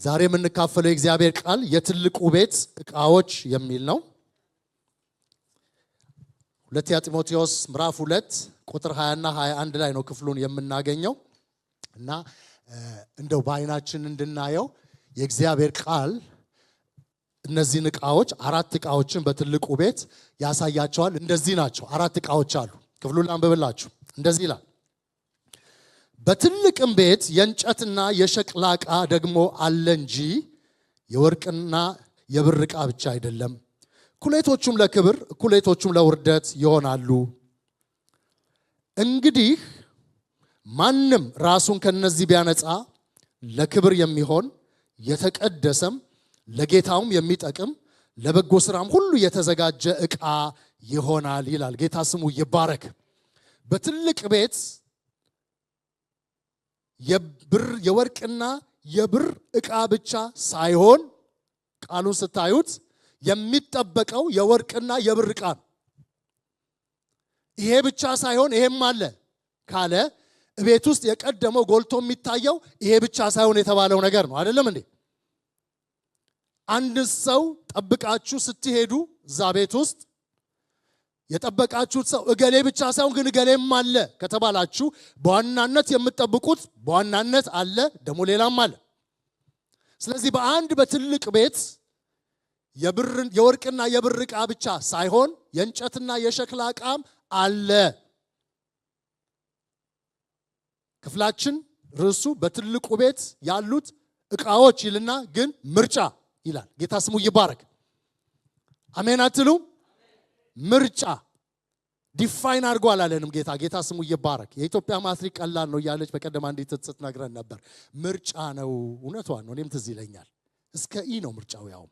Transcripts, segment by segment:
ዛሬ የምንካፈለው የእግዚአብሔር ቃል የትልቁ ቤት ዕቃዎች የሚል ነው። ሁለተኛ ጢሞቴዎስ ምዕራፍ 2 ቁጥር 20 እና 21 ላይ ነው ክፍሉን የምናገኘው እና እንደው በአይናችን እንድናየው የእግዚአብሔር ቃል እነዚህን ዕቃዎች አራት ዕቃዎችን በትልቁ ቤት ያሳያቸዋል። እንደዚህ ናቸው። አራት ዕቃዎች አሉ። ክፍሉን ላንብብላችሁ። እንደዚህ ይላል። በትልቅም ቤት የእንጨትና የሸክላ ዕቃ ደግሞ አለ እንጂ የወርቅና የብር ዕቃ ብቻ አይደለም። እኩሌቶቹም ለክብር እኩሌቶቹም ለውርደት ይሆናሉ። እንግዲህ ማንም ራሱን ከነዚህ ቢያነጻ ለክብር የሚሆን የተቀደሰም ለጌታውም የሚጠቅም ለበጎ ስራም ሁሉ የተዘጋጀ ዕቃ ይሆናል ይላል። ጌታ ስሙ ይባረክ። በትልቅ ቤት የወርቅና የብር ዕቃ ብቻ ሳይሆን ቃሉን ስታዩት የሚጠበቀው የወርቅና የብር ዕቃ ነው። ይሄ ብቻ ሳይሆን ይሄም አለ ካለ ቤት ውስጥ የቀደመው ጎልቶ የሚታየው ይሄ ብቻ ሳይሆን የተባለው ነገር ነው። አይደለም እንዴ? አንድ ሰው ጠብቃችሁ ስትሄዱ እዛ ቤት ውስጥ የጠበቃችሁት ሰው እገሌ ብቻ ሳይሆን ግን እገሌም አለ ከተባላችሁ በዋናነት የምትጠብቁት በዋናነት አለ፣ ደግሞ ሌላም አለ። ስለዚህ በአንድ በትልቅ ቤት የወርቅና የብር ዕቃ ብቻ ሳይሆን የእንጨትና የሸክላ ዕቃም አለ። ክፍላችን ርዕሱ በትልቁ ቤት ያሉት ዕቃዎች ይልና ግን ምርጫ ይላል። ጌታ ስሙ ይባረክ። አሜን አትሉ? ምርጫ ዲፋይን አድርጎ አላለንም ጌታ። ጌታ ስሙ ይባረክ። የኢትዮጵያ ማትሪክ ቀላል ነው እያለች በቀደም አንዲት ስትነግረን ነበር። ምርጫ ነው። እውነቷን ነው። እኔም ትዝ ይለኛል። እስከ ኢ ነው ምርጫው። ያው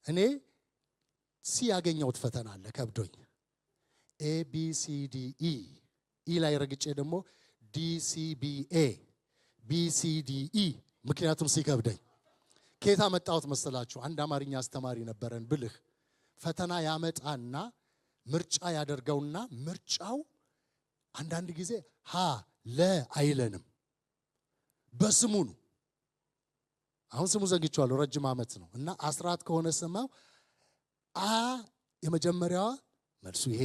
እኔ ሲ ያገኘሁት ፈተና አለ ከብዶኝ ኤ ቢ ሲ ዲ ኢ ኢ ላይ ረግጬ ደግሞ ዲ ሲ ቢ ኤ ቢ ሲ ዲ ኢ ምክንያቱም ሲከብደኝ ከየት አመጣሁት መሰላችሁ? አንድ አማርኛ አስተማሪ ነበረን ብልህ ፈተና ያመጣና ምርጫ ያደርገውና ምርጫው አንዳንድ ጊዜ ሀ ለ አይለንም፣ በስሙ ነው። አሁን ስሙ ዘንግቼዋለሁ፣ ረጅም ዓመት ነው እና አስራት ከሆነ ስማው አ የመጀመሪያዋ መልሱ ይሄ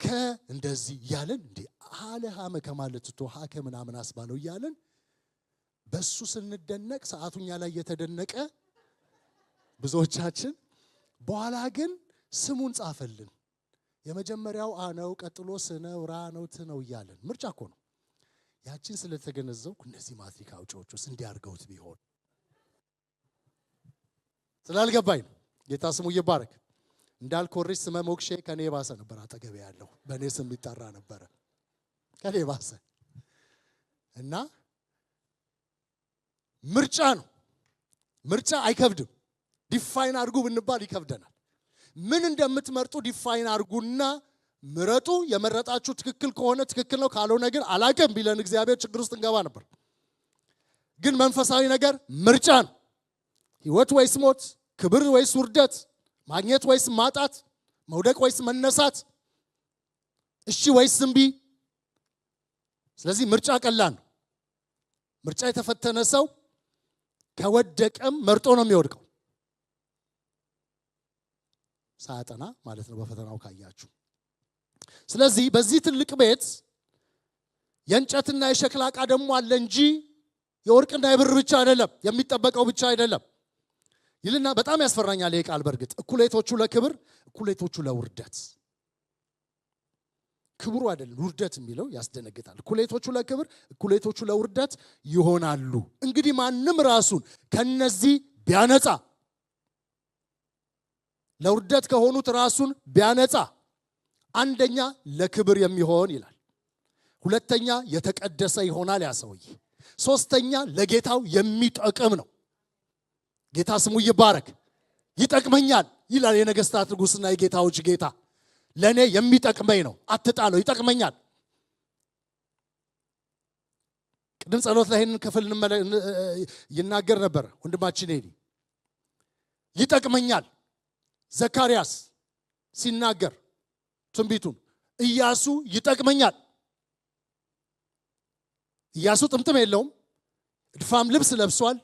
ከ እንደዚህ እያለን እንዴ አለ ሀመ ከማለት ትቶ ሀ ከምናምን አስባለው እያለን በሱ ስንደነቅ ሰዓቱኛ ላይ የተደነቀ ብዙዎቻችን በኋላ ግን ስሙን ጻፈልን። የመጀመሪያው አ ነው፣ ቀጥሎ ስ ነው፣ ራ ነው፣ ት ነው እያለን ምርጫ እኮ ነው። ያችን ስለተገነዘብኩ እነዚህ ማትሪክ አውጪዎችስ እንዲያርገውት ቢሆን ስላልገባኝ ነው። ጌታ ስሙ ይባረክ። እንዳልኮርሽ ስመ ሞክሼ ከኔ ባሰ ነበር አጠገቤ ያለው በእኔ ስም ይጠራ ነበረ ከኔ ባሰ እና ምርጫ ነው። ምርጫ አይከብድም። ዲፋይን አድርጉ ብንባል ይከብደናል። ምን እንደምትመርጡ ዲፋይን አድርጉና ምረጡ። የመረጣችሁ ትክክል ከሆነ ትክክል ነው፣ ካልሆነ ግን አላውቅም ቢለን እግዚአብሔር ችግር ውስጥ እንገባ ነበር። ግን መንፈሳዊ ነገር ምርጫ ነው። ሕይወት ወይስ ሞት፣ ክብር ወይስ ውርደት፣ ማግኘት ወይስ ማጣት፣ መውደቅ ወይስ መነሳት፣ እሺ ወይስ እምቢ። ስለዚህ ምርጫ ቀላል ነው። ምርጫ የተፈተነ ሰው ከወደቀም መርጦ ነው የሚወድቀው፣ ሳያጠና ማለት ነው በፈተናው ካያችሁ። ስለዚህ በዚህ ትልቅ ቤት የእንጨትና የሸክላ ዕቃ ደግሞ አለ እንጂ የወርቅና የብር ብቻ አይደለም፣ የሚጠበቀው ብቻ አይደለም ይልና በጣም ያስፈራኛል ይሄ ቃል። በእርግጥ እኩሌቶቹ ለክብር እኩሌቶቹ ለውርደት። ክብሩ አይደለም ውርደት የሚለው ያስደነግጣል። እኩሌቶቹ ለክብር እኩሌቶቹ ለውርደት ይሆናሉ። እንግዲህ ማንም ራሱን ከነዚህ ቢያነጻ፣ ለውርደት ከሆኑት ራሱን ቢያነጻ፣ አንደኛ ለክብር የሚሆን ይላል፣ ሁለተኛ የተቀደሰ ይሆናል ያ ሰውዬ፣ ሶስተኛ ለጌታው የሚጠቅም ነው። ጌታ ስሙ ይባረክ። ይጠቅመኛል ይላል የነገስታት ንጉሥና የጌታዎች ጌታ። ለኔ የሚጠቅመኝ ነው፣ አትጣለው፣ ይጠቅመኛል። ቅድም ጸሎት ላይ ይህንን ክፍል ይናገር ነበር ወንድማችን ሄዲ። ይጠቅመኛል ዘካርያስ ሲናገር ትንቢቱን ኢያሱ ይጠቅመኛል። ኢያሱ ጥምጥም የለውም፣ እድፋም ልብስ ለብሷል።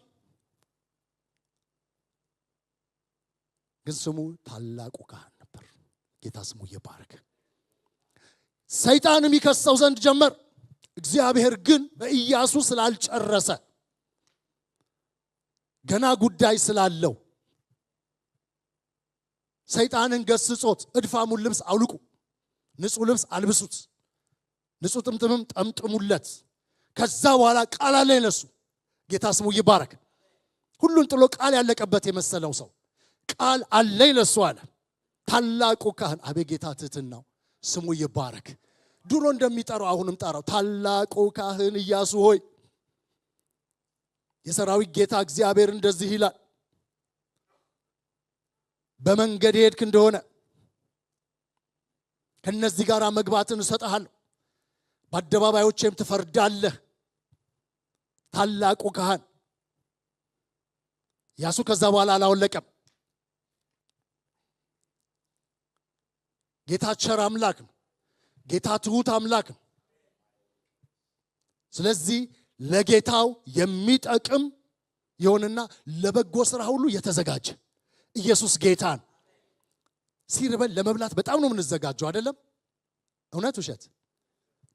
ግን ስሙ ታላቁ ካህን ነበር። ጌታ ስሙ ይባረክ። ሰይጣንም ይከሰው ዘንድ ጀመር። እግዚአብሔር ግን በኢያሱ ስላልጨረሰ ገና ጉዳይ ስላለው ሰይጣንን ገስጾት እድፋሙን ልብስ አውልቁ፣ ንጹህ ልብስ አልብሱት፣ ንጹህ ጥምጥምም ጠምጥሙለት፣ ከዛ በኋላ ቃል አለ ይነሱ። ጌታ ስሙ ይባረክ። ሁሉን ጥሎ ቃል ያለቀበት የመሰለው ሰው ቃል አለ ይነሱ አለ። ታላቁ ካህን አቤት ጌታ ትህትናው ስሙ ይባረክ። ድሮ እንደሚጠራው አሁንም ጠራው። ታላቁ ካህን ኢያሱ ሆይ የሰራዊት ጌታ እግዚአብሔር እንደዚህ ይላል፣ በመንገድ ሄድክ እንደሆነ ከነዚህ ጋር መግባትን እሰጥሃለሁ፣ በአደባባዮችም ትፈርዳለህ። ታላቁ ካህን ኢያሱ ከዛ በኋላ አላወለቀም። ጌታ ቸር አምላክ ነው። ጌታ ትሁት አምላክ ነው። ስለዚህ ለጌታው የሚጠቅም ይሆንና ለበጎ ስራ ሁሉ የተዘጋጀ ኢየሱስ ጌታ ነው። ሲርበን ለመብላት በጣም ነው የምንዘጋጀው አይደለም? እውነት ውሸት?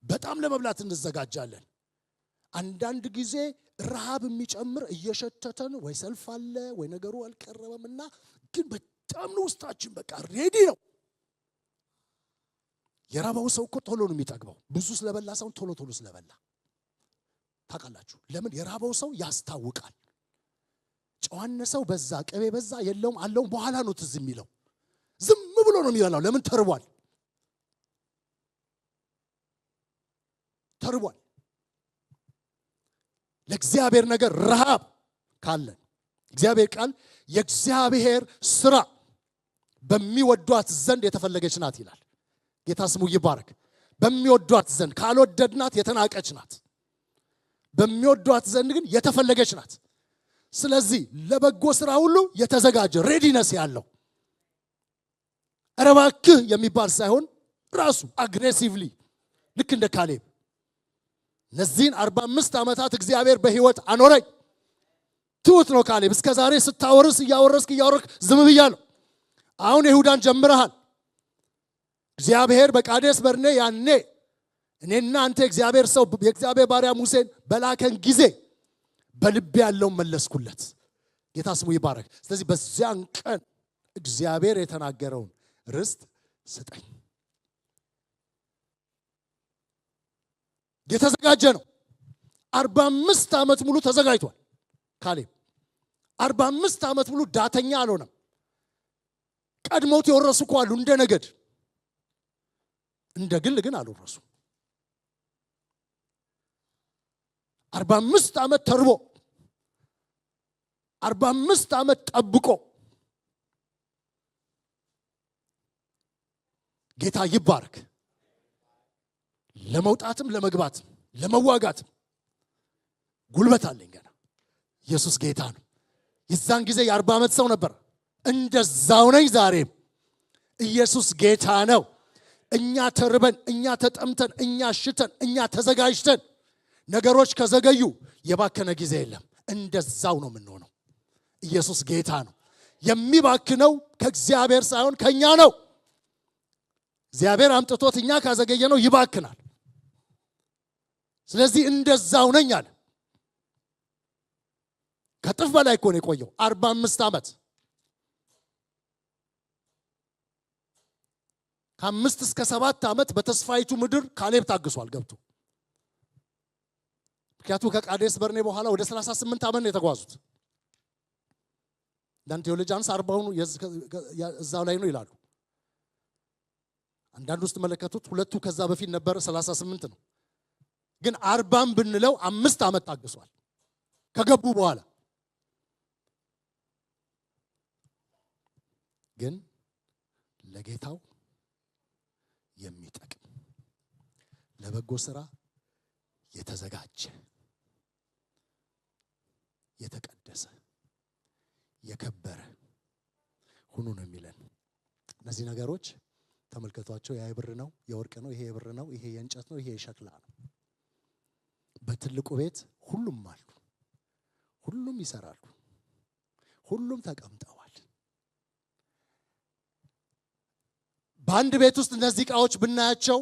በጣም ለመብላት እንዘጋጃለን። አንዳንድ ጊዜ ረሃብ የሚጨምር እየሸተተን ወይ ሰልፍ አለ ወይ ነገሩ አልቀረበምና ግን በጣም ነው ውስጣችን በቃ ሬዲ ነው። የራበው ሰው እኮ ቶሎ ነው የሚጠግበው። ብዙ ስለበላ ሰው ቶሎ ስለበላ ታውቃላችሁ። ለምን? የራበው ሰው ያስታውቃል። ጨዋነሰው በዛ ቅቤ በዛ የለውም አለውም በኋላ ነው ትዝ የሚለው። ዝም ብሎ ነው የሚበላው። ለምን? ተርቧል። ለእግዚአብሔር ነገር ረሃብ ካለን እግዚአብሔር ቃል የእግዚአብሔር ስራ በሚወዷት ዘንድ የተፈለገች ናት ይላል። ጌታ ስሙ ይባረክ። በሚወዷት ዘንድ ካልወደድናት የተናቀች ናት። በሚወዷት ዘንድ ግን የተፈለገች ናት። ስለዚህ ለበጎ ስራ ሁሉ የተዘጋጀ ሬዲነስ ያለው እባክህ የሚባል ሳይሆን ራሱ አግሬሲቭሊ ልክ እንደ ካሌብ እነዚህን 45 ዓመታት እግዚአብሔር በህይወት አኖረኝ። ትሁት ነው ካሌብ። እስከ ዛሬ ስታወርስ እያወረስክ ዝም ብያለሁ። አሁን ይሁዳን ጀምረሃል። እግዚአብሔር በቃዴስ በርኔ ያኔ እኔና አንተ እግዚአብሔር ሰው የእግዚአብሔር ባሪያ ሙሴን በላከን ጊዜ በልቤ ያለውን መለስኩለት። ጌታ ስሙ ይባረክ። ስለዚህ በዚያን ቀን እግዚአብሔር የተናገረውን ርስት ስጠኝ። የተዘጋጀ ነው። 45 ዓመት ሙሉ ተዘጋጅቷል ካሌብ። 45 ዓመት ሙሉ ዳተኛ አልሆነም። ቀድሞት የወረሱ እኮ አሉ እንደ ነገድ፣ እንደ ግል ግን አልወረሱ። 45 ዓመት ተርቦ 45 ዓመት ጠብቆ ጌታ ይባረክ። ለመውጣትም ለመግባትም ለመዋጋትም ጉልበት አለኝ ገና። ኢየሱስ ጌታ ነው። የዛን ጊዜ የ40 ዓመት ሰው ነበር። እንደዛው ነኝ ዛሬም። ኢየሱስ ጌታ ነው። እኛ ተርበን፣ እኛ ተጠምተን፣ እኛ ሽተን፣ እኛ ተዘጋጅተን ነገሮች ከዘገዩ የባከነ ጊዜ የለም። እንደዛው ነው የምንሆነው። ኢየሱስ ጌታ ነው። የሚባክነው ከእግዚአብሔር ሳይሆን ከኛ ነው። እግዚአብሔር አምጥቶት እኛ ካዘገየ ነው ይባክናል። ስለዚህ እንደዛው ነኝ አለ። ከጥፍ በላይ እኮ ነው የቆየው 45 ዓመት። ከ5 እስከ 7 ዓመት በተስፋይቱ ምድር ካሌብ ታግሷል ገብቶ። ምክንያቱም ከቃዴስ በርኔ በኋላ ወደ 38 ዓመት ነው የተጓዙት። አንዳንድ ቴዎሎጂያንስ 40 እዛው ላይ ነው ይላሉ። አንዳንድ ውስጥ መለከቱት ሁለቱ ከዛ በፊት ነበር 38 ነው። ግን 40 ብንለው 5 ዓመት ታግሷል ከገቡ በኋላ። ግን ለጌታው የሚጠቅም ለበጎ ስራ የተዘጋጀ የተቀደሰ የከበረ ሁኑ ነው የሚለን። እነዚህ ነገሮች ተመልከቷቸው። ያ የብር ነው፣ የወርቅ ነው፣ ይሄ የብር ነው፣ ይሄ የእንጨት ነው፣ ይሄ የሸክላ ነው። በትልቁ ቤት ሁሉም አሉ። ሁሉም ይሰራሉ። ሁሉም ተቀምጠዋል። በአንድ ቤት ውስጥ እነዚህ ዕቃዎች ብናያቸው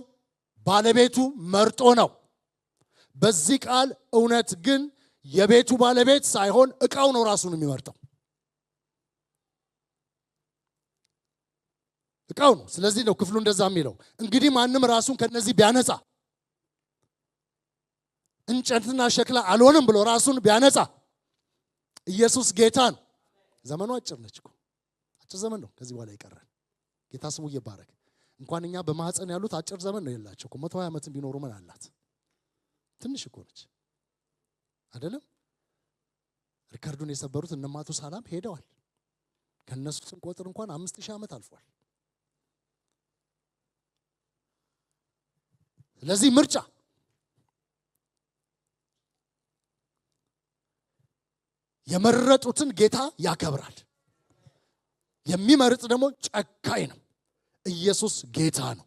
ባለቤቱ መርጦ ነው። በዚህ ቃል እውነት ግን የቤቱ ባለቤት ሳይሆን ዕቃው ነው ራሱን የሚመርጠው። ዕቃው ነው። ስለዚህ ነው ክፍሉ እንደዛ የሚለው። እንግዲህ ማንም ራሱን ከነዚህ ቢያነጻ እንጨትና ሸክላ አልሆንም ብሎ ራሱን ቢያነጻ ኢየሱስ ጌታ ነው። ዘመኑ አጭር ነች እኮ አጭር ዘመን ነው ከዚህ በኋላ ይቀራል። ጌታ ስሙ ይባረክ። እንኳን እኛ በማህፀን ያሉት አጭር ዘመን ነው የላቸው እኮ 120 ዓመትም ቢኖሩ ምን አላት? ትንሽ እኮ ነች አይደለም? ሪካርዱን የሰበሩት እነማቱ ሰላም ሄደዋል። ከነሱ ስንቆጥር እንኳን 5000 ዓመት አልፏል። ስለዚህ ምርጫ የመረጡትን ጌታ ያከብራል። የሚመርጥ ደግሞ ጨካኝ ነው። ኢየሱስ ጌታ ነው።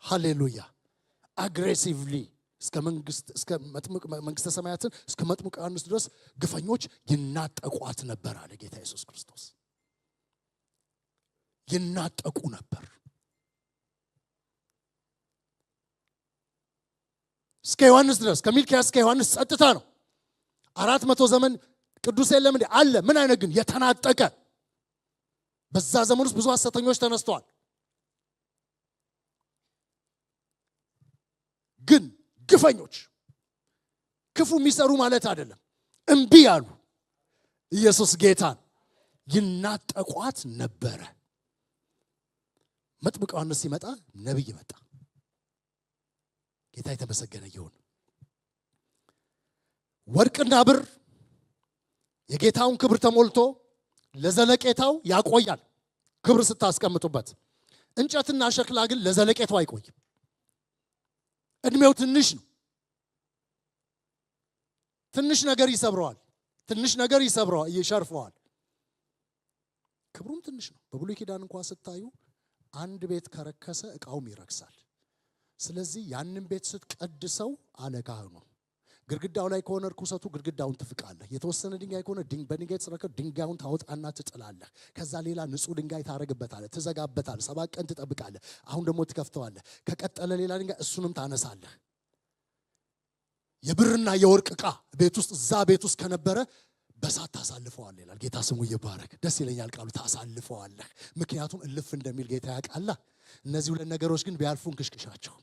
ሃሌሉያ። አግሬሲቭሊ እስከ መንግስተ ሰማያትን እስከ መጥምቁ ዮሐንስ ድረስ ግፈኞች ይናጠቋት ነበር አለ ጌታ ኢየሱስ ክርስቶስ። ይናጠቁ ነበር። እስከ ዮሐንስ ድረስ ከሚልክያስ እስከ ዮሐንስ ጸጥታ ነው። 400 ዘመን ቅዱስ የለም እንዴ? አለ። ምን አይነት ግን የተናጠቀ። በዛ ዘመን ውስጥ ብዙ ሐሰተኞች ተነስተዋል። ግን ግፈኞች ክፉ የሚሰሩ ማለት አይደለም፣ እምቢ ያሉ ኢየሱስ ጌታን ይናጠቋት ነበረ። መጥምቁ ዮሐንስ ሲመጣ ነብይ መጣ። ጌታ የተመሰገነ ይሁን። ወርቅና ብር የጌታውን ክብር ተሞልቶ ለዘለቄታው ያቆያል፣ ክብር ስታስቀምጡበት። እንጨትና ሸክላ ግን ለዘለቄታው አይቆይም። እድሜው ትንሽ ነው። ትንሽ ነገር ይሰብረዋል፣ ትንሽ ነገር ይሸርፈዋል። ክብሩም ትንሽ ነው። በብሉይ ኪዳን እንኳን ስታዩ አንድ ቤት ከረከሰ ዕቃውም ይረክሳል። ስለዚህ ያንን ቤት ስትቀድሰው አለ ካህኑ፣ ግድግዳው ላይ ከሆነ ርኩሰቱ ግድግዳውን ትፍቃለህ። የተወሰነ ድንጋይ ከሆነ በድንጋይ ተሰረከው ድንጋዩን ታወጣና ትጥላለህ። ከዛ ሌላ ንጹህ ድንጋይ ታረግበታለህ፣ ትዘጋበታለህ። 7 ቀን ትጠብቃለህ። አሁን ደግሞ ትከፍተዋለህ። ከቀጠለ ሌላ ድንጋይ እሱንም ታነሳለህ። የብርና የወርቅ ዕቃ ቤት ውስጥ እዛ ቤት ውስጥ ከነበረ በሳት ታሳልፈዋለህ ይላል። ጌታ ስሙ ይባረክ። ደስ ይለኛል ቃሉ ታሳልፈዋለህ። ምክንያቱም እልፍ እንደሚል ጌታ ያውቃል። እነዚህ ሁለት ነገሮች ግን ቢያልፉን ክሽክሻቸው።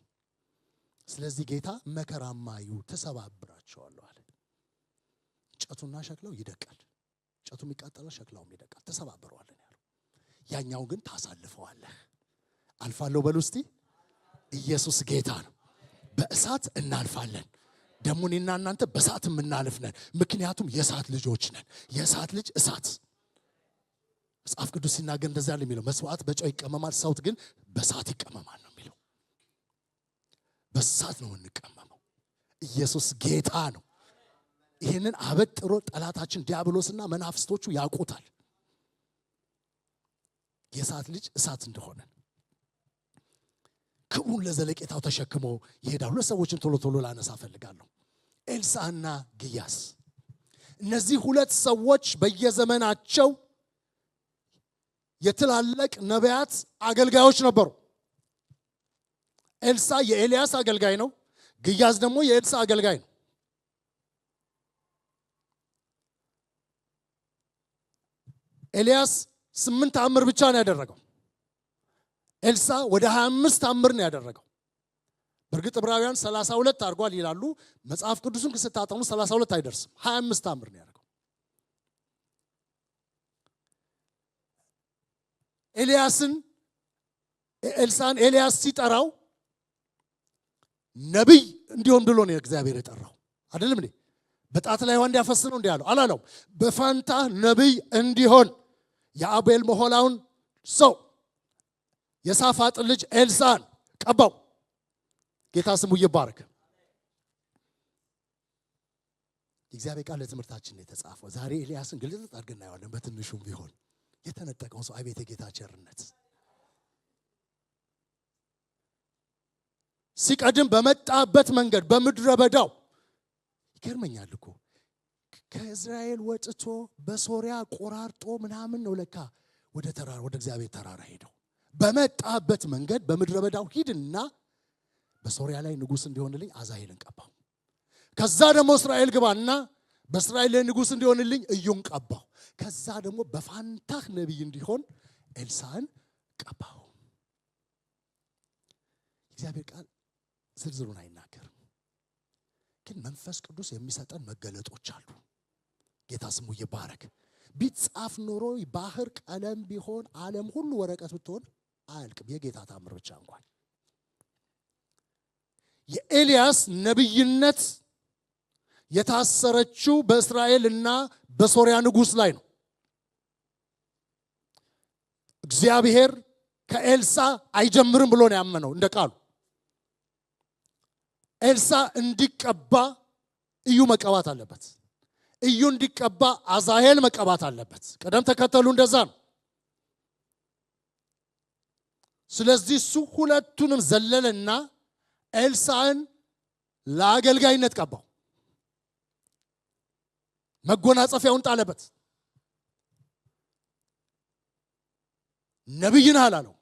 ስለዚህ ጌታ መከራማዩ ተሰባብራቸዋለሁ አለ። እንጨቱና ሸክላው ይደቃል። እንጨቱም ይቃጠላል፣ ሸክላውም ይደቃል። ተሰባብረዋለን ያለው። ያኛው ግን ታሳልፈዋለህ። አልፋለሁ በሉ እስቲ። ኢየሱስ ጌታ ነው። በእሳት እናልፋለን። ደግሞ እኔና እናንተ በእሳት የምናልፍ ነን። ምክንያቱም የእሳት ልጆች ነን። የእሳት ልጅ እሳት። መጽሐፍ ቅዱስ ሲናገር እንደዛ ያለ የሚለው መስዋዕት በጨው ይቀመማል፣ ሰውት ግን በእሳት ይቀመማል ነው የሚለው። በእሳት ነው እንቀመመው። ኢየሱስ ጌታ ነው። ይህንን አበጥሮ ጠላታችን ዲያብሎስና መናፍስቶቹ ያውቁታል። የእሳት ልጅ እሳት እንደሆነ ክቡን ለዘለቄታው ተሸክሞ ይሄዳል። ሁለት ሰዎችን ቶሎ ቶሎ ላነሳ ፈልጋለሁ። ኤልሳዕና ግያዝ። እነዚህ ሁለት ሰዎች በየዘመናቸው የትላልቅ ነቢያት አገልጋዮች ነበሩ። ኤልሳዕ የኤልያስ አገልጋይ ነው። ግያዝ ደግሞ የኤልሳዕ አገልጋይ ነው። ኤልያስ 8 ተአምር ብቻ ነው ያደረገው። ኤልሳዕ ወደ 25 ተአምር ነው ያደረገው። በእርግጥ ዕብራውያን 32 አድርጓል ይላሉ። መጽሐፍ ቅዱስን ስታጠኑ 32 አይደርስም፣ 25 ተአምር ነው ያደረገው። ኤልሳዕን ኤልያስ ሲጠራው ነቢይ እንዲሆን ብሎ ነው እግዚአብሔር የጠራው አይደለም እንዴ? በጣት ላይ ውሃ እንዲያፈስ ነው እንዴ ያለው? አላለው። በፋንታ ነቢይ እንዲሆን የአቤል መሆላውን ሰው የሳፋጥ ልጅ ኤልሳዕን ቀባው። ጌታ ስሙ ይባረክ። የእግዚአብሔር ቃል ለትምህርታችን ነው የተጻፈው። ዛሬ ኤልያስን ግልጽ አድርገን እናየዋለን። በትንሹም ቢሆን የተነጠቀው ሰው አቤት የጌታ ቸርነት። ሲቀድም በመጣበት መንገድ በምድረ በዳው ይገርመኛል እኮ ከእስራኤል ወጥቶ በሶሪያ ቆራርጦ ምናምን ነው ለካ ወደ እግዚአብሔር ተራራ ሄደው። በመጣበት መንገድ በምድረ በዳው ሂድና በሶሪያ ላይ ንጉስ እንዲሆንልኝ አዛሄልን ቀባው። ከዛ ደግሞ እስራኤል ግባና በእስራኤል ላይ ንጉስ እንዲሆንልኝ ኢዩን ቀባው። ከዛ ደግሞ በፋንታህ ነብይ እንዲሆን ኤልሳዕን ቀባው። እግዚአብሔር ቃል ዝርዝሩን አይናገርም፣ ግን መንፈስ ቅዱስ የሚሰጠን መገለጦች አሉ። ጌታ ስሙ ይባረክ። ቢጻፍ ኖሮ ባህር ቀለም ቢሆን ዓለም ሁሉ ወረቀት ብትሆን አያልቅም። የጌታ ታምር ብቻ እንኳን የኤልያስ ነብይነት የታሰረችው በእስራኤልና በሶሪያ ንጉስ ላይ ነው። እግዚአብሔር ከኤልሳዕ አይጀምርም ብሎ ነው ያመነው። እንደ ቃሉ ኤልሳዕ እንዲቀባ ኢዩ መቀባት አለበት። ኢዩ እንዲቀባ አዛሄል መቀባት አለበት። ቀደም ተከተሉ እንደዛ ነው። ስለዚህ እሱ ሁለቱንም ዘለለና ኤልሳዕን ለአገልጋይነት ቀባው። መጎናጸፊያውን ጣለበት። ነብይ ነህ አላለው።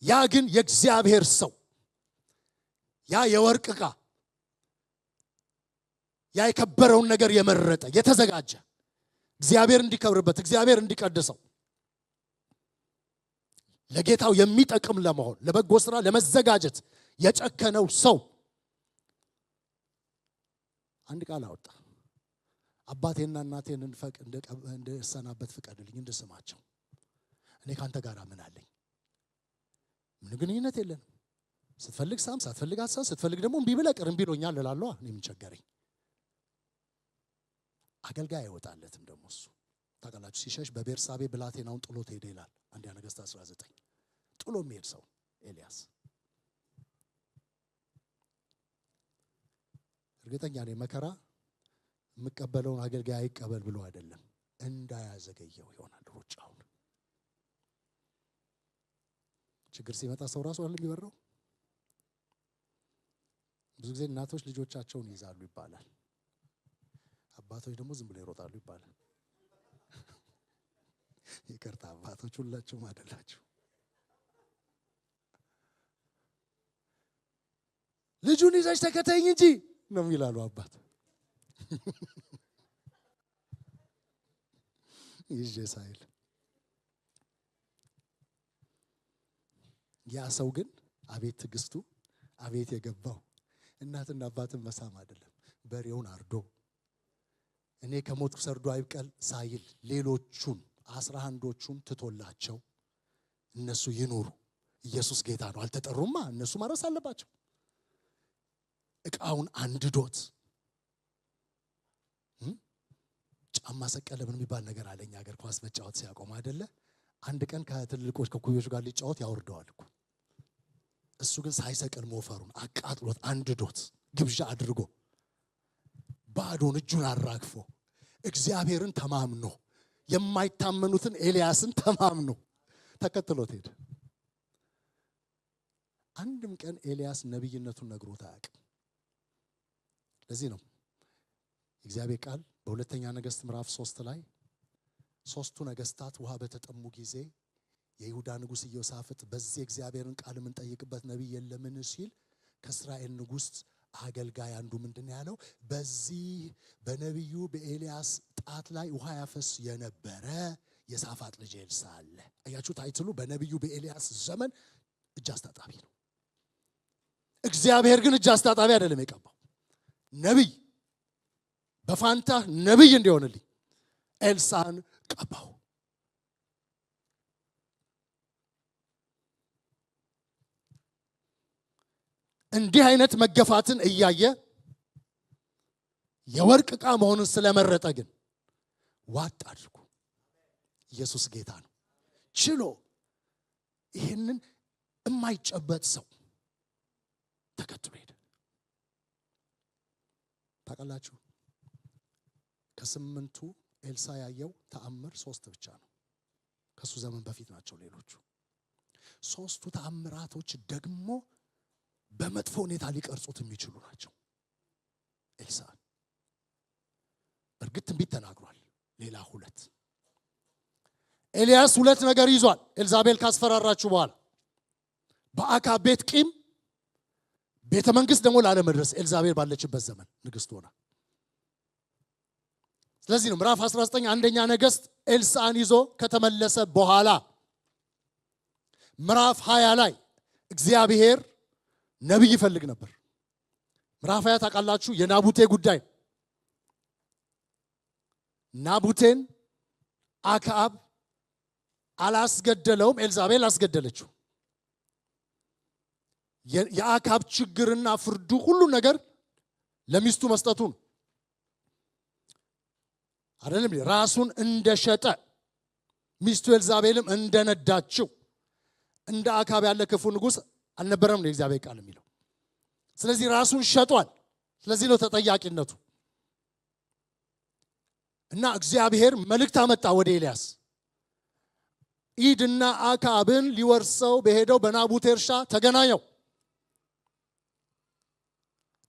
ያ ግን የእግዚአብሔር ሰው፣ ያ የወርቅ ዕቃ፣ ያ የከበረውን ነገር የመረጠ የተዘጋጀ እግዚአብሔር እንዲከብርበት እግዚአብሔር እንዲቀድሰው ለጌታው የሚጠቅም ለመሆን ለበጎ ስራ ለመዘጋጀት የጨከነው ሰው አንድ ቃል አወጣ። አባቴና እናቴን እንድሰናበት ፍቀድልኝ፣ እንድስማቸው። እኔ ካንተ ጋር ምን አለኝ? ምን ግንኙነት የለንም። ስትፈልግ ሳም፣ ሳትፈልግ አትሳም፣ ስትፈልግ ደግሞ እምቢ ብለህ ቅር እምቢ ብሎኛል እላለሁ። እኔ ምን ቸገረኝ? አገልጋይ አይወጣለትም። ደግሞ እሱ ታውቃላችሁ፣ ሲሸሽ በቤርሳቤ ብላቴናውን ጥሎት ሄደ ይላል አንደኛ ነገሥት 19። ጥሎ የሚሄድ ሰው ኤልያስ። እርግጠኛ ነኝ መከራ የምቀበለውን አገልጋይ አይቀበል ብሎ አይደለም፣ እንዳያዘገየው ይሆናል ሩጫውን። ችግር ሲመጣ ሰው ራሱ አይደለም የሚበረው። ብዙ ጊዜ እናቶች ልጆቻቸውን ይዛሉ ይባላል፣ አባቶች ደግሞ ዝም ብለው ይሮጣሉ ይባላል። ይቅርታ አባቶች ሁላችሁም አይደላችሁ። ልጁን ይዘሽ ተከተኝ እንጂ ነው ይላሉ አባት። ይዤ ሳይል ያ ሰው ግን አቤት ትዕግስቱ፣ አቤት የገባው። እናትና አባትን መሳም አይደለም፣ በሬውን አርዶ እኔ ከሞትኩ ሰርዶ አይብቀል ሳይል ሌሎቹን 11ዶቹን ትቶላቸው እነሱ ይኑሩ። ኢየሱስ ጌታ ነው። አልተጠሩማ፣ እነሱ ማረስ አለባቸው። ዕቃውን አንድዶት ጫማ ሰቀለ ምን የሚባል ነገር አለኝ ሀገር ኳስ መጫወት ሲያቆም አይደለ? አንድ ቀን ከትልልቆች ከኩዮች ጋር ሊጫወት ያወርደዋል እኮ። እሱ ግን ሳይሰቅል ሞፈሩን አቃጥሎት አንድዶት ግብዣ አድርጎ ባዶን እጁን አራግፎ እግዚአብሔርን ተማምኖ የማይታመኑትን ኤልያስን ተማምኖ ተከትሎት ሄደ። አንድም ቀን ኤልያስ ነብይነቱን ነግሮት አያውቅም። ለዚህ ነው እግዚአብሔር ቃል በሁለተኛ ነገሥት ምዕራፍ 3 ላይ ሶስቱ ነገስታት ውሃ በተጠሙ ጊዜ የይሁዳ ንጉስ ኢዮሳፍጥ በዚህ እግዚአብሔርን ቃል ምን ጠይቅበት ነብይ የለምን ሲል ከእስራኤል ንጉስ አገልጋይ አንዱ ምንድነው ያለው? በዚህ በነብዩ በኤልያስ ጣት ላይ ውሃ ያፈስ የነበረ የሳፋጥ ልጅ ኤልሳዕ አለ። አያችሁ ታይትሉ በነብዩ በኤልያስ ዘመን እጅ አስታጣቢ ነው። እግዚአብሔር ግን እጅ አስታጣቢ አይደለም የቀባው። ነብይ በፋንታ ነብይ እንዲሆንልኝ ኤልሳዕን ቀባው። እንዲህ አይነት መገፋትን እያየ የወርቅ ዕቃ መሆኑን ስለመረጠ ግን ዋጥ አድርጎ ኢየሱስ ጌታ ነው ችሎ ይሄንን የማይጨበጥ ሰው ተከትሎ ሄደ። ታውቃላችሁ ከ8ቱ ኤልሳዕ ያየው ተአምር 3 ብቻ ነው። ከሱ ዘመን በፊት ናቸው ሌሎቹ 3ቱ ተአምራቶች ደግሞ በመጥፎ ሁኔታ ሊቀርጹት የሚችሉ ናቸው ኤልሳዕ። በእርግጥ ትንቢት ተናግሯል። ሌላ 2 ኤልያስ 2 ነገር ይዟል። ኤልዛቤል ካስፈራራችሁ በኋላ በአካብ ቤት ቂም፣ ቤተ መንግስት ደግሞ ላለመድረስ ኤልዛቤል ባለችበት ዘመን ንግስት ሆና። ስለዚህ ነው ምዕራፍ 19 አንደኛ ነገሥት ኤልሳዕን ይዞ ከተመለሰ በኋላ ምዕራፍ 20 ላይ እግዚአብሔር ነብይ ይፈልግ ነበር። ምዕራፍ 20 ታውቃላችሁ የናቡቴ ጉዳይ። ናቡቴን አክዓብ አላስገደለውም፣ ኤልዛቤል አስገደለችው። የአክዓብ ችግርና ፍርዱ ሁሉ ነገር ለሚስቱ መስጠቱ ነው አይደለም። ራሱን እንደሸጠ ሚስቱ ኤልዛቤልም እንደነዳችው እንደ አክዓብ ያለ ክፉ ንጉስ አልነበረም ነው የእግዚአብሔር ቃል የሚለው። ስለዚህ ራሱን ሸጧል። ስለዚህ ነው ተጠያቂነቱ። እና እግዚአብሔር መልእክት አመጣ ወደ ኤልያስ። ሂድና አክዓብን ሊወርሰው በሄደው በናቡቴ እርሻ ተገናኘው።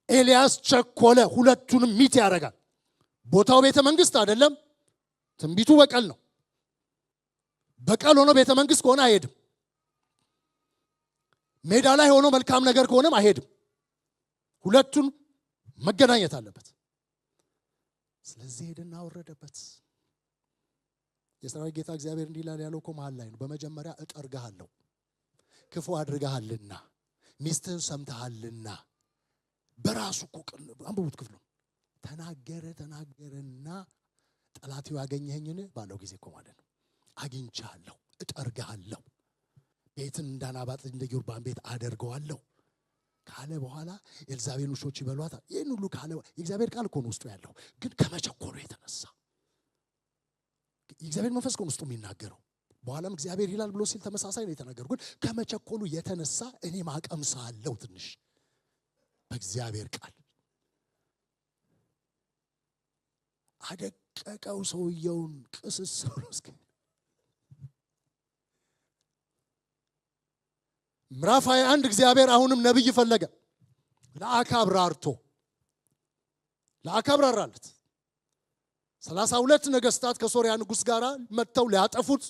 ኤልያስ ቸኮለ። ሁለቱንም ሚት ያደርጋል። ቦታው ቤተ መንግስት አይደለም። ትንቢቱ በቀል ነው። በቀል ሆኖ ቤተ መንግስት ከሆነ አይሄድም። ሜዳ ላይ ሆኖ መልካም ነገር ከሆነም አይሄድም። ሁለቱን መገናኘት አለበት። ስለዚህ ሄድና ወረደበት። የሰራዊት ጌታ እግዚአብሔር እንዲህ ይላል ያለው እኮ መሃል ላይ ነው። በመጀመሪያ እጠርግሃለሁ፣ ክፉ አድርገሃልና፣ ሚስትህን ሰምተሃልና። በራሱ እኮ አንብቡት ክፍሉ። ተናገረና ጠላቴው ያገኘኸኝን ባለው ጊዜ እኮ ማለት ነው። አግኝቻለሁ፣ እጠርግሃለሁ፣ ቤትን እንዳናባጥ እንደ ዮርባን ቤት አደርገዋለሁ ካለ በኋላ ኤልዛቤል ውሾች ይበሏታል። ይህን ሁሉ ካለ የእግዚአብሔር ቃል እኮ ነው ውስጡ ያለው። ግን ከመቸኮሉ የተነሳ የእግዚአብሔር መንፈስ እኮ ነው ውስጡ የሚናገረው። በኋላም እግዚአብሔር ይላል ብሎ ሲል ተመሳሳይ ነው የተናገረው። ግን ከመቸኮሉ የተነሳ እኔ ማቀምሳለሁ ትንሽ በእግዚአብሔር ቃል አደቀቀው ሰውየውን ቅስስ ብሎ እስከ ምዕራፍ 21 እግዚአብሔር አሁንም ነብይ ፈለገ። ለአክዓብ ራራለት። 32 ነገስታት ከሶሪያ ንጉስ ጋር መጥተው ሊያጠፉት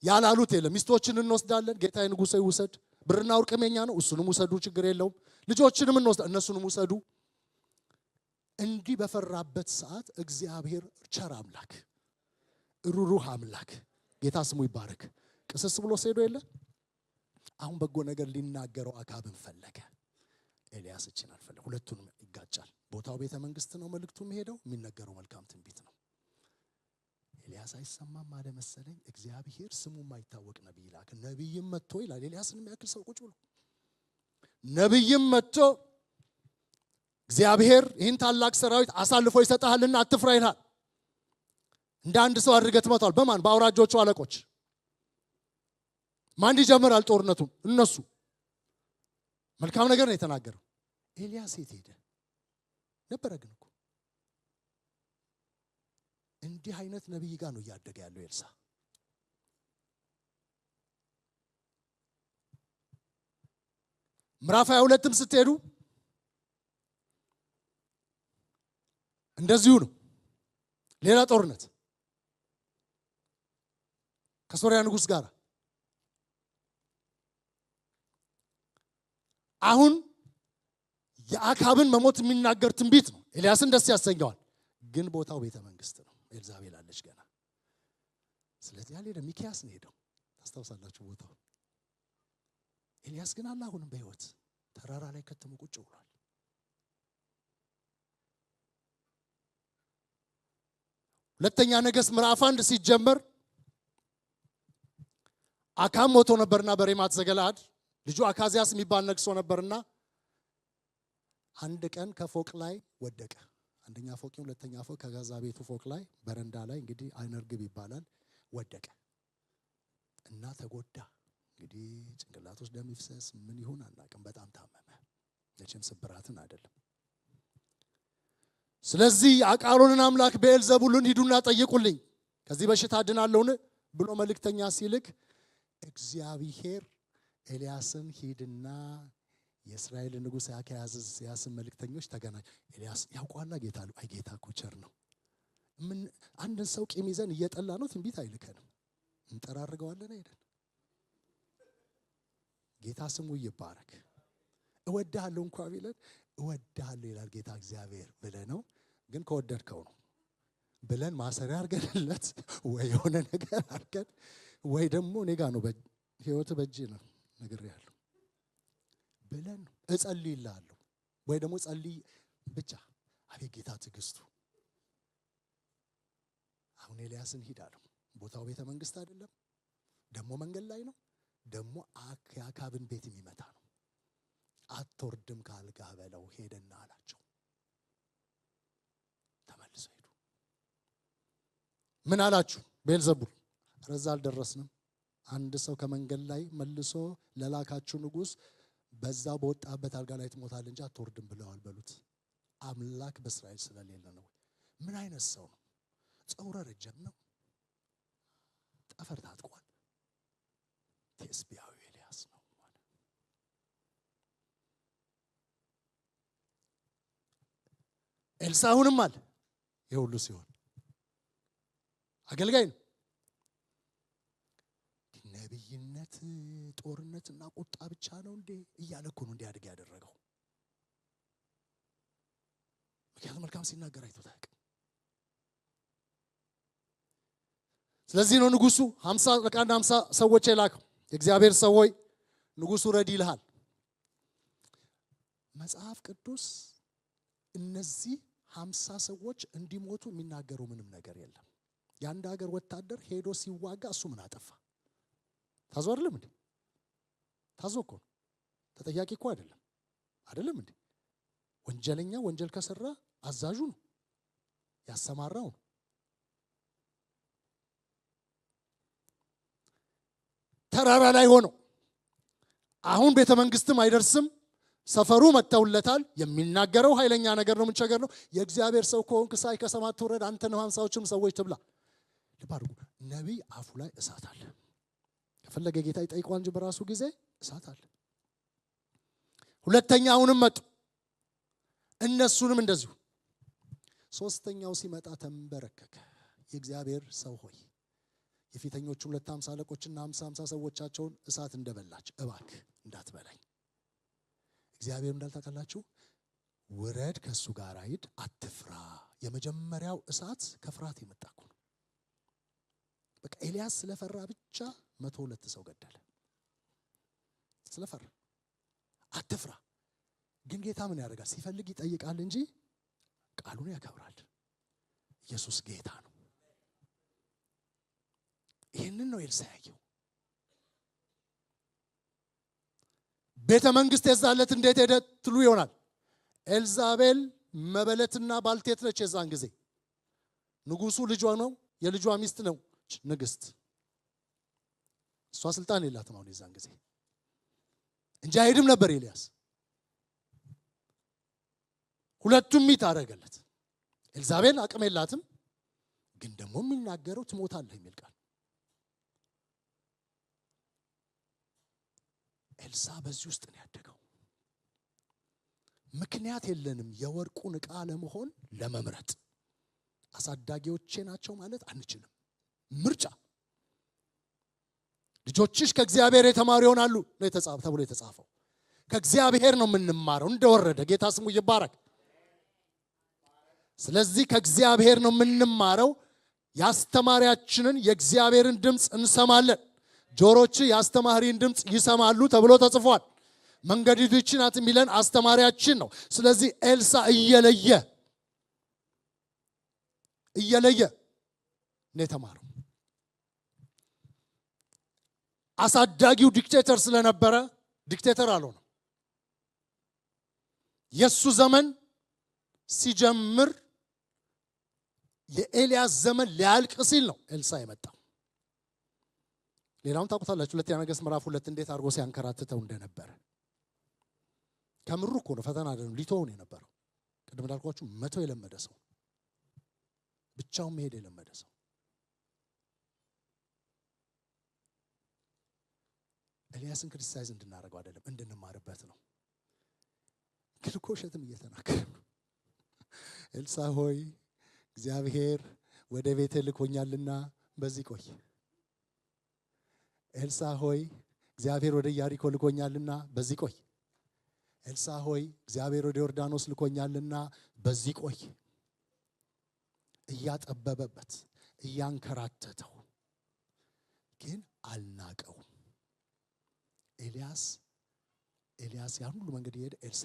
ያላሉት የለም። ሚስቶችን እንወስዳለን፣ ጌታዬ ንጉሴ ይውሰድ፣ ብርና ወርቅም የኛ ነው፣ እሱንም ውሰዱ፣ ችግር የለውም፣ ልጆችንም እንወስዳለን፣ እነሱንም ውሰዱ። እንዲህ በፈራበት ሰዓት እግዚአብሔር ቸር አምላክ፣ ሩሩህ አምላክ፣ ጌታ ስሙ ይባረክ፣ ቅስስ ብሎ ሄዶ የለ። አሁን በጎ ነገር ሊናገረው አክዓብን ፈለገ። ኤልያስ እችን አልፈለገ። ሁለቱንም ይጋጫል። ቦታው ቤተ መንግስት ነው፣ መልእክቱም ሄደው የሚነገረው መልካም ትንቢት ነው። ኤልያስ አይሰማም አለ መሰለኝ። እግዚአብሔር ስሙ የማይታወቅ ነብይ ላከ። ነብይም መጥቶ ይላል ኤልያስን የሚያክል ሰው ቁጭ ብሎ ነብይም መጥቶ እግዚአብሔር ይህን ታላቅ ሰራዊት አሳልፎ ይሰጣልና አትፍራ ይልሃል። እንደ አንድ ሰው አድርገህ ትመታዋል። በማን? በአውራጆቹ አለቆች። ማን ይጀምራል ጦርነቱን? እነሱ። መልካም ነገር ነው የተናገረው። ኤልያስ የት ሄደ ነበረ? ግን እኮ እንዲህ አይነት ነብይ ጋር ነው እያደገ ያለው ኤልሳ። ምዕራፍ 22ም ስትሄዱ እንደዚሁ ነው። ሌላ ጦርነት ከሶሪያ ንጉስ ጋር። አሁን የአክዓብን መሞት የሚናገር ትንቢት ነው። ኤልያስን ደስ ያሰኘዋል። ግን ቦታው ቤተ መንግስት ነው። ኤልዛቤል አለች ገና። ስለዚህ ያለ ሚክያስ ነው ሄደው። ታስታውሳላችሁ ቦታው። ኤልያስ ግን አለ አሁንም በህይወት ተራራ ላይ ከተሙ ቁጭ ብሏል። ሁለተኛ ነገሥት ምዕራፍ 1 ሲጀመር አክዓብ ሞቶ ነበርና በሬማት ዘገለዓድ ልጁ አካዝያስ የሚባል ነግሶ ነበርና አንድ ቀን ከፎቅ ላይ ወደቀ። አንደኛ ፎቅ፣ ሁለተኛ ፎቅ ከገዛ ቤቱ ፎቅ ላይ በረንዳ ላይ እንግዲህ አይነርግብ ይባላል ወደቀ እና ተጎዳ። እንግዲህ ጭንቅላት ውስጥ ደም ይፍሰስ ምን ይሁን አናውቅም። በጣም ታመመ። ለችም ስብራትን አይደለም። ስለዚህ የአቃሮንን አምላክ ብዔልዜቡልን ሂዱና ጠይቁልኝ ከዚህ በሽታ አድናለሁን ብሎ መልእክተኛ ሲልክ እግዚአብሔር ኤልያስን ሂድና የእስራኤል ንጉስ አካዝያስን መልእክተኞች ተገናኝ። ኤልያስ ያውቋላ ጌታ አይ ጌታ እኮ ቸር ነው ምን አንድን ሰው ቂም ይዘን እየጠላ ነው ትንቢት አይልከንም። እንጠራርገዋለን አይደል? ጌታ ስሙ ይባረክ። እወድሃለሁ እንኳን ቢለን እወድሃለሁ ይላል ጌታ እግዚአብሔር ብለህ ነው። ግን ከወደድከው ነው ብለን ማሰሪያ አድርገንለት ወይ የሆነ ነገር አድርገን ወይ ደግሞ እኔ ጋር ነው ህይወት በእጄ ነው ነግሬሃለሁ ብለን ነው እጸልይልሃለሁ ወይ ደግሞ ጸልይ ብቻ። አቤት ጌታ ትዕግስቱ። አሁን ኤልያስን ሂድ አለው። ቦታው ቤተ መንግስት አይደለም፣ ደግሞ መንገድ ላይ ነው፣ ደግሞ የአካብን ቤት የሚመታ ነው። አትወርድም ካልጋ በለው ሄደና አላቸው። ተመልሰው ሄዱ። ምን አላችሁ ቤልዘቡል? ረዛ አልደረስንም። አንድ ሰው ከመንገድ ላይ መልሶ ለላካችሁ ንጉሥ በዛ በወጣበት አልጋ ላይ ትሞታለህ እንጂ አትወርድም ብለዋል በሉት። አምላክ በእስራኤል ስለሌለ ነው። ምን አይነት ሰው ነው? ጸጉረ ረጅም ነው፣ ጠፈር ታጥቋል። ቴስቢያዊ ኤልያስ ነው ማለት። ኤልሳዕም አለ የሁሉ ሲሆን አገልጋይ ነው። ነብይነት ጦርነትና ቁጣ ብቻ ነው እንዴ እያለ እኮ ነው እንዲያድግ ያደረገው። ምክንያቱም መልካም ሲናገር አይቶት አያውቅም። ስለዚህ ነው ንጉሱ 50 ሰዎች የላከው። የእግዚአብሔር ሰው ሆይ ንጉሱ ረዲ ይልሃል። መጽሐፍ ቅዱስ እነዚህ 50 ሰዎች እንዲሞቱ የሚናገረው ምንም ነገር የለም። የአንድ ሀገር ወታደር ሄዶ ሲዋጋ እሱ ምን አጠፋ? ታዞ አይደለም እንዴ? ታዞ እኮ ነው። ተጠያቂ እኮ አይደለም እንዴ? ወንጀለኛ ወንጀል ከሰራ አዛዡ ነው ያሰማራው ነው። ተራራ ላይ ሆኖ አሁን ቤተ መንግስትም አይደርስም። ሰፈሩ መተውለታል። የሚናገረው ኃይለኛ ነገር ነው። ምን ቸገር ነው? የእግዚአብሔር ሰው ከሆንክ ሳይ ከሰማት ትውረድ አንተ ነው 50ዎችም ሰዎች ትብላ። ልባርጉ ነቢይ አፉ ላይ እሳት አለ። ከፈለገ ጌታ ይጠይቀዋል እንጂ በራሱ ጊዜ እሳት አለ። ሁለተኛ አሁንም መጡ። እነሱንም እንደዚሁ። ሶስተኛው ሲመጣ ተንበረከከ። የእግዚአብሔር ሰው ሆይ የፊተኞቹ 250 አለቆችና 50 ሰዎቻቸውን እሳት እንደበላች እባክህ እንዳትበላኝ። እግዚአብሔር እንዳልታውቃላችሁ ውረድ፣ ከሱ ጋር ሂድ፣ አትፍራ። የመጀመሪያው እሳት ከፍርሃት የመጣ እኮ ነው። በቃ ኤልያስ ስለፈራ ብቻ 102 ሰው ገደለ። ስለፈራ አትፍራ። ግን ጌታ ምን ያደርጋል? ሲፈልግ ይጠይቃል እንጂ ቃሉን ያከብራል። ኢየሱስ ጌታ ነው። ይህንን ነው ኤልሳዕ ያየው። ቤተ መንግስት የዛለት እንዴት ሄደ ትሉ ይሆናል። ኤልዛቤል መበለትና ባልቴት ነች። የዛን ጊዜ ንጉሱ ልጇ ነው፣ የልጇ ሚስት ነው ንግስት። እሷ ስልጣን የላትም አሁን የዛን ጊዜ እንጂ አይሄድም ነበር ኤልያስ። ሁለቱም ሚት አደረገለት። ኤልዛቤል አቅም የላትም፣ ግን ደግሞ የሚናገረው ትሞታለህ የሚል ቃል። ኤልሳዕ በዚህ ውስጥ ነው ያደገው። ምክንያት የለንም የወርቁን ዕቃ ለመሆን ለመምረጥ። አሳዳጊዎቼ ናቸው ማለት አንችልም። ምርጫ። ልጆችሽ ከእግዚአብሔር የተማሩ ይሆናሉ ነው ተብሎ የተጻፈው። ከእግዚአብሔር ነው የምንማረው እንደወረደ። ጌታ ስሙ ይባረክ። ስለዚህ ከእግዚአብሔር ነው የምንማረው። ያስተማሪያችንን የእግዚአብሔርን ድምፅ እንሰማለን። ጆሮች ያስተማሪን ድምፅ ይሰማሉ ተብሎ ተጽፏል። መንገዲቱ ይህች ናት የሚለን አስተማሪያችን ነው። ስለዚህ ኤልሳዕ እየለየ ነው የተማረው። አሳዳጊው ዲክቴተር ስለነበረ ዲክቴተር አልሆነም። የሱ ዘመን ሲጀምር የኤልያስ ዘመን ሊያልቅ ሲል ነው ኤልሳዕ የመጣው። ሌላውን ታውቁታላችሁ። ሁለተኛ ነገሥት ምዕራፍ 2 እንዴት አድርጎ ሲያንከራትተው እንደነበረ። ከምሩ እኮ ነው፣ ፈተና አይደለም፣ ሊተው ነው የነበረው። ቅድም እንዳልኳችሁ 100 የለመደ ሰው፣ ብቻውን መሄድ የለመደ ሰው። ኤልያስን ክሪቲሳይዝ እንድናደርገው አይደለም፣ እንድንማርበት ነው። ግን እኮ ውሸትም እየተናገረ ነው። ኤልሳዕ ሆይ እግዚአብሔር ወደ ቤቴ ልኮኛልና በዚህ ቆይ። ኤልሳ ሆይ እግዚአብሔር ወደ ኢያሪኮ ልኮኛልና በዚህ ቆይ። ኤልሳ ሆይ እግዚአብሔር ወደ ዮርዳኖስ ልኮኛልና በዚህ ቆይ። እያጠበበበት እያንከራተተው ግን አልናቀውም። ኤልያስ ያን ሁሉ መንገድ ይሄድ፣ ኤልሳ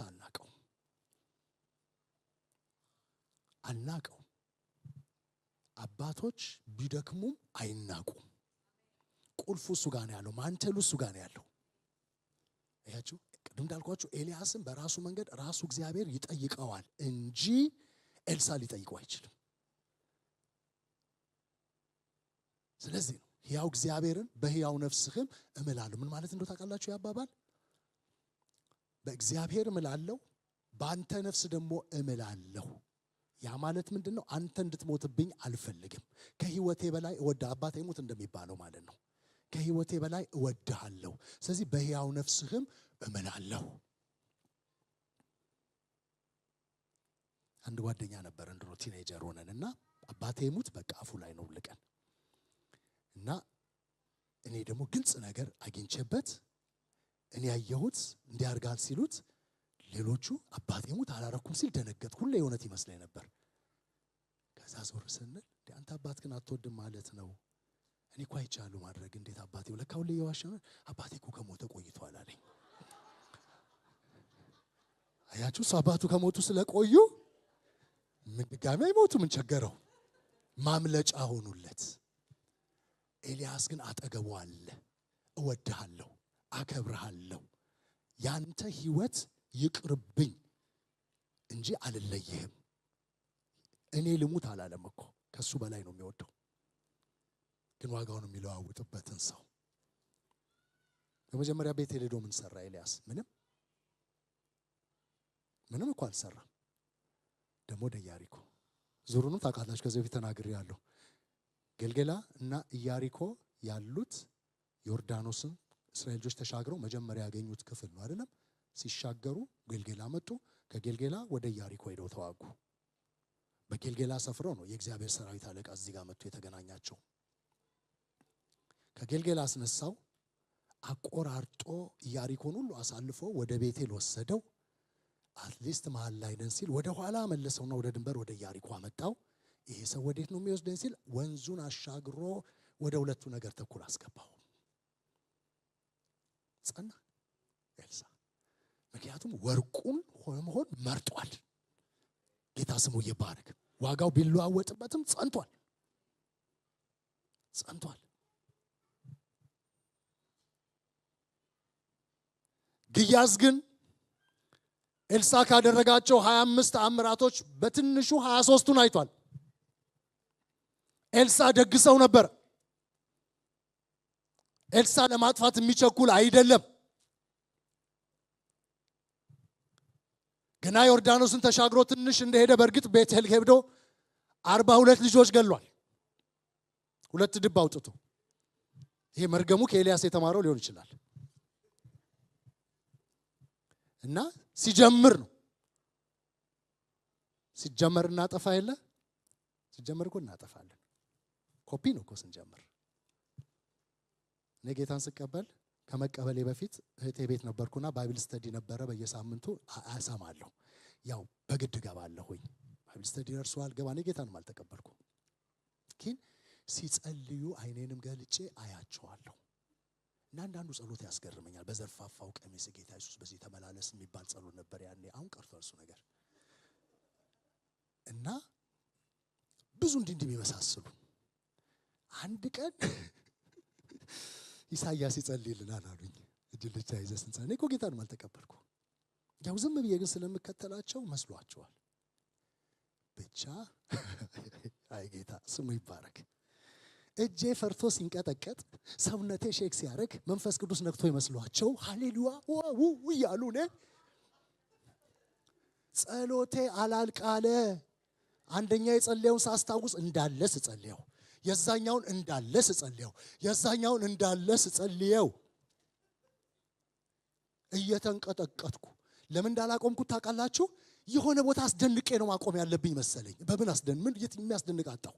አልናቀውም። አባቶች ቢደክሙም አይናቁም። ቁልፉ እሱ ጋር ነው ያለው። ማንተሉ እሱ ጋር ነው ያለው። አያችሁ፣ ቅድም እንዳልኳችሁ ኤልያስን በራሱ መንገድ ራሱ እግዚአብሔር ይጠይቀዋል እንጂ ኤልሳ ሊጠይቀው አይችልም። ስለዚህ ነው ሕያው እግዚአብሔርን በሕያው ነፍስህም እምላለሁ። ምን ማለት እንደው ታውቃላችሁ? ያባባል በእግዚአብሔር እምላለሁ፣ በአንተ ነፍስ ደግሞ እምላለሁ። ያ ማለት ምንድነው? አንተ እንድትሞትብኝ አልፈልግም። ከህይወቴ በላይ አባቴ ሞት እንደሚባለው ማለት ነው። ከህይወቴ በላይ እወድሃለሁ። ስለዚህ በሕያው ነፍስህም እምላለሁ። አንድ ጓደኛ ነበር እንድሮ ቲኔጀር ሆነንና አባቴ ሞት በቃ አፉ ላይ ነው ልቀን እና እኔ ደግሞ ግልጽ ነገር አግኝቼበት እኔ ያየሁት እንዲያርጋል ሲሉት ሌሎቹ አባቴ ሞት አላረኩም ሲል ደነገጥ። ሁሌ የሆነት ይመስለኝ ነበር። ከዛ ዞር ስንል አንተ አባት ግን አትወድም ማለት ነው? እኔ እኮ አይቻለሁ ማድረግ። እንዴት አባቴ ለካ ሁሌ የዋሸነ አባቴ እኮ ከሞተ ቆይቷል አለኝ። አያችሁ፣ አባቱ ከሞቱ ስለቆዩ ምን ድጋሚ አይሞቱ፣ ምን ቸገረው? ማምለጫ ሆኑለት። ኤልያስ ግን አጠገቡ አለ። እወድሃለሁ፣ አከብርሃለሁ፣ ያንተ ህይወት ይቅርብኝ እንጂ አልለየህም። እኔ ልሙት አላለም እኮ፣ ከሱ በላይ ነው የሚወደው። ግን ዋጋውን የሚለዋውጥበትን ሰው በመጀመሪያ ቤት ሄዶ ምን ሰራ ኤልያስ? ምንም እኮ አልሰራም። ደግሞ ወደ ኢያሪኮ ዙሩንም ታውቃላችሁ፣ ከዚህ በፊት ተናግሬያለሁ። ገልገላ እና ኢያሪኮ ያሉት ዮርዳኖስን እስራኤል ልጆች ተሻግረው መጀመሪያ ያገኙት ክፍል ነው አይደለም? ሲሻገሩ ገልገላ መጡ። ከገልገላ ወደ ኢያሪኮ ሄደው ተዋጉ። በገልገላ ሰፍረው ነው የእግዚአብሔር ሰራዊት አለቃ እዚህ ጋር መጥቶ የተገናኛቸው። ከገልገላ አስነሳው፣ አቆራርጦ ኢያሪኮን ሁሉ አሳልፎ ወደ ቤቴል ወሰደው። አትሊስት መሃል ላይ ነን ሲል ወደ ኋላ መለሰውና ወደ ድንበር ወደ ኢያሪኮ አመጣው። ይሄ ሰው ወዴት ነው የሚወስደኝ ሲል ወንዙን አሻግሮ ወደ 2 ነገር ተኩል አስገባው። ጸና ኤልሳ። ምክንያቱም ወርቁን ሆኖ መርጧል። ጌታ ስሙ ይባረክ። ዋጋው ቢለዋወጥበትም ጸንቷል። ግያዝ ግን ኤልሳ ካደረጋቸው 25 ተአምራቶች በትንሹ 23ቱን አይቷል። ኤልሳ ደግ ሰው ነበር። ኤልሳ ለማጥፋት የሚቸኩል አይደለም። ገና ዮርዳኖስን ተሻግሮ ትንሽ እንደሄደ በእርግጥ ቤቴል ሄዶ 42 ልጆች ገሏል። 2 ድብ አውጥቶ። ይሄ መርገሙ ከኤልያስ የተማረው ሊሆን ይችላል። እና ሲጀምር ነው። ሲጀመር እናጠፋ የለ ሲጀመር እኮ እናጠፋለን። ኮፒ ነው እኮ ስንጀምር። እኔ ጌታን ስቀበል ከመቀበሌ በፊት እህቴ ቤት ነበርኩና ባይብል ስተዲ ነበረ። በየሳምንቱ አሰማለሁ። ያው በግድ ገባለሁኝ። ባይብል ስተዲ ደርሷል ገባ። እኔ ጌታንም አልተቀበልኩም፣ ግን ሲጸልዩ አይኔንም ገልጬ አያቸዋለሁ። እና አንዳንዱ ጸሎት ያስገርመኛል። በዘርፋፋው ቀሚስ ጌታ ኢየሱስ በዚህ ተመላለስ የሚባል ጸሎት ነበር ያኔ። አሁን ቀርቷል እሱ ነገር። እና ብዙ እንዲህ የሚመሳሰሉ አንድ ቀን ኢሳይያስ ይጸልይልናል አሉኝ። እጅል ልጅ አይዘህ ስንጸልይ እኔ እኮ ጌታንም አልተቀበልኩም። ያው ዝም ብዬ ግን ስለምከተላቸው መስሏቸዋል። ብቻ አይ ጌታ ስሙ ይባረክ። እጄ ፈርቶ ሲንቀጠቀጥ ሰውነቴ ሼክ ሲያደርግ መንፈስ ቅዱስ ነክቶ ይመስሏቸው ሃሌሉያ ዋው እያሉ ነው። ጸሎቴ አላልቃለ። አንደኛ የጸለየውን ሳስታውስ እንዳለ ስጸልየው፣ የዛኛውን እንዳለ ስጸልየው፣ የዛኛውን እንዳለ ስጸልየው እየተንቀጠቀጥኩ ለምን እንዳላቆምኩት ታውቃላችሁ? የሆነ ቦታ አስደንቄ ነው ማቆም ያለብኝ መሰለኝ። በምን ምን የሚያስደንቅ አጣሁ።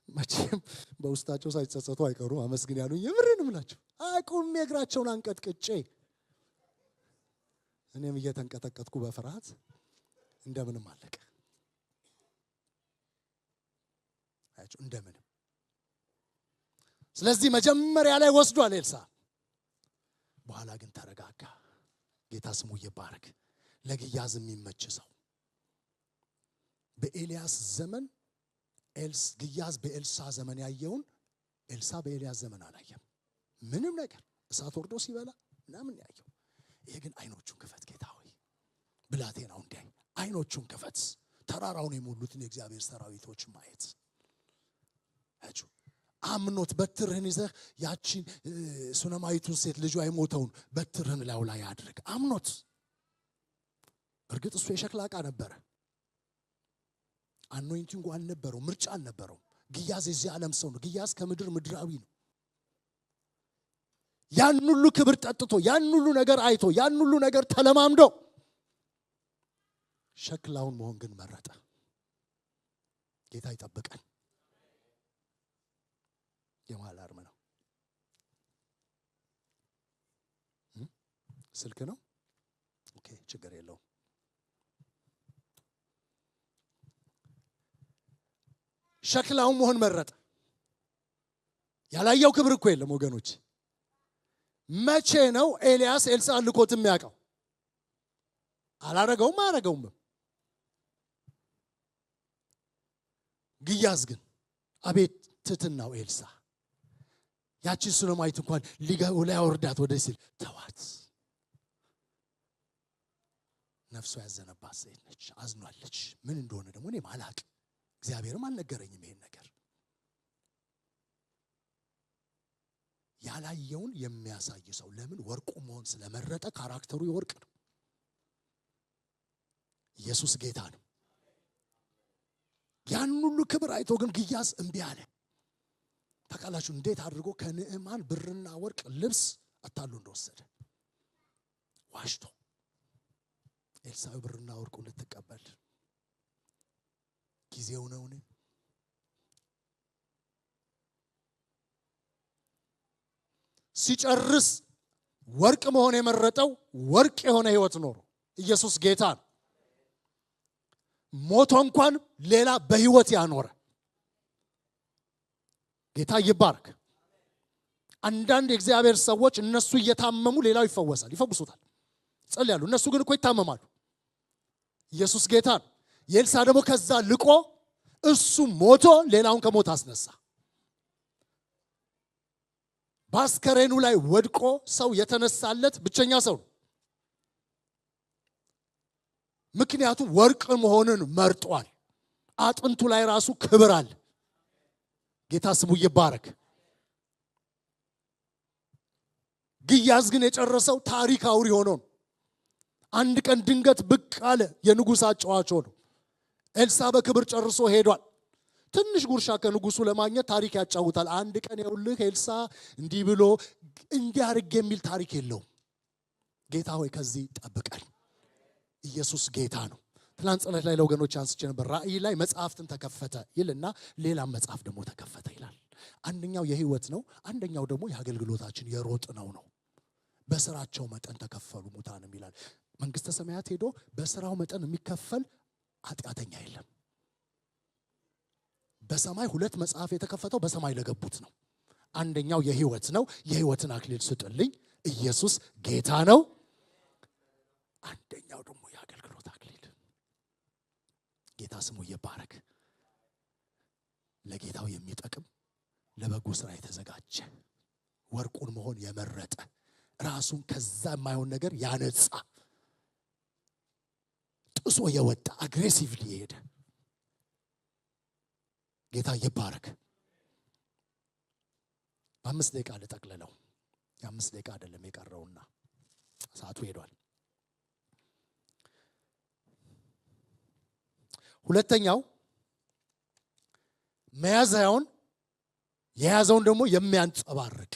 መቼም በውስጣቸው ሳይጸጸቱ አይቀሩ አመስግን ያሉኝ የምርን ምላቸው አቁም እግራቸውን አንቀጥቅጬ እኔም እየተንቀጠቀጥኩ በፍርሃት እንደምንም አለቀ። አያችሁ እንደምንም። ስለዚህ መጀመሪያ ላይ ወስዷል ኤልሳ። በኋላ ግን ተረጋጋ። ጌታ ስሙ ይባረክ። ለግያዝ የሚመች ሰው በኤልያስ ዘመን ግያዝ በኤልሳ ዘመን ያየውን ኤልሳ በኤልያስ ዘመን አላየም። ምንም ነገር እሳት ወርዶ ሲበላ ምናምን ያየው። ይሄ ግን አይኖቹን ክፈት ጌታ ሆይ ብላቴናው እንዲያይ አይኖቹን ክፈት። ተራራውን የሞሉትን የእግዚአብሔር ሰራዊቶች ማየት አጩ አምኖት በትርህን ይዘህ ያቺን ሱነማይቱን ሴት ልጇ የሞተውን በትርህን ላዩ ላይ አድርግ። አምኖት እርግጥ እሱ የሸክላ ዕቃ ነበረ። አኖይንቲንግ አልነበረው፣ ምርጫ አልነበረው። ግያዝ የዚህ ዓለም ሰው ነው። ግያዝ ከምድር ምድራዊ ነው። ያን ሁሉ ክብር ጠጥቶ ያን ሁሉ ነገር አይቶ ያን ሁሉ ነገር ተለማምዶ ሸክላውን መሆን ግን መረጠ። ጌታ ይጠብቀን። የማል አርማ ነው። ስልክ ነው። ኦኬ ችግር የለውም። ሸክላውን መሆን መረጠ። ያላየው ክብር እኮ የለም ወገኖች። መቼ ነው ኤልያስ ኤልሳ ልኮት የሚያውቀው? አላረገውም አረገውም። ግያዝ ግን አቤት ትትናው ኤልሳ ያቺን ሱነማይት እንኳን ሊገው ላይ አወርዳት ወደ ሲል ተዋት። ነፍሱ ያዘነባት ሴት ነች፣ አዝኗለች። ምን እንደሆነ ደግሞ እኔ ማላቅ እግዚአብሔርም አልነገረኝም ይሄን ነገር። ያላየውን የሚያሳይ ሰው ለምን ወርቁ መሆን ስለመረጠ ካራክተሩ የወርቅ ነው። ኢየሱስ ጌታ ነው። ያን ሁሉ ክብር አይቶ ግን ግያዝ እምቢ አለ። ታውቃላችሁ እንዴት አድርጎ ከንዕማን ብርና ወርቅ ልብስ አታሉ እንደወሰደ ዋሽቶ። ኤልሳዕ ብርና ወርቁ ልትቀበል ጊዜው ነው። ሲጨርስ ወርቅ መሆን የመረጠው ወርቅ የሆነ ህይወት ኖሮ ኢየሱስ ጌታ ነው። ሞቶ እንኳን ሌላ በህይወት ያኖረ ጌታ ይባርክ። አንዳንድ የእግዚአብሔር ሰዎች እነሱ እየታመሙ ሌላው ይፈወሳል፣ ይፈውሱታል፣ ጸልያሉ። እነሱ ግን እኮ ይታመማሉ። ኢየሱስ ጌታ ነው። የኤልሳዕ ደግሞ ከዛ ልቆ እሱ ሞቶ ሌላውን ከሞት አስነሳ። ባስከሬኑ ላይ ወድቆ ሰው የተነሳለት ብቸኛ ሰው ነው። ምክንያቱም ወርቅ መሆንን መርጧል። አጥንቱ ላይ ራሱ ክብር አለ። ጌታ ስሙ ይባረክ። ግያዝ ግን የጨረሰው ታሪክ አውሪ ሆኖ ነው። አንድ ቀን ድንገት ብቅ አለ የንጉሥ አጫዋች ሆኖ። ኤልሳዕ በክብር ጨርሶ ሄዷል። ትንሽ ጉርሻ ከንጉሱ ለማግኘት ታሪክ ያጫውታል። አንድ ቀን ይኸውልህ ኤልሳዕ እንዲህ ብሎ እንዲያርግ የሚል ታሪክ የለውም። ጌታ ሆይ ከዚህ ጠብቀን። ኢየሱስ ጌታ ነው። ትላንት ጸሎት ላይ ለወገኖች አንስቼ ነበር። ራእይ ላይ መጽሐፍትን ተከፈተ ይልና ሌላም መጽሐፍ ደግሞ ተከፈተ ይላል። አንደኛው የህይወት ነው፣ አንደኛው ደግሞ የአገልግሎታችን የሮጥ ነው። በስራቸው መጠን ተከፈሉ ሙታንም ይላል። መንግስተ ሰማያት ሄዶ በስራው መጠን የሚከፈል ኃጢአተኛ የለም። በሰማይ ሁለት መጽሐፍ የተከፈተው በሰማይ ለገቡት ነው። አንደኛው የህይወት ነው፣ የህይወትን አክሊል ስጥልኝ ኢየሱስ ጌታ ነው። አንደኛው ደግሞ የአገልግሎት አክሊል። ጌታ ስሙ ይባረክ። ለጌታው የሚጠቅም ለበጎ ስራ የተዘጋጀ ወርቁን መሆን የመረጠ ራሱን ከዛ የማይሆን ነገር ያነጻ ጥሶ የወጣ አግሬሲቭሊ የሄደ ጌታ ይባረክ። በ5 ደቂቃ ልጠቅልለው። የ5 ደቂቃ አይደለም የቀረውና ሰዓቱ ሄዷል። ሁለተኛው የያዘውን ደግሞ የሚያንጸባርቅ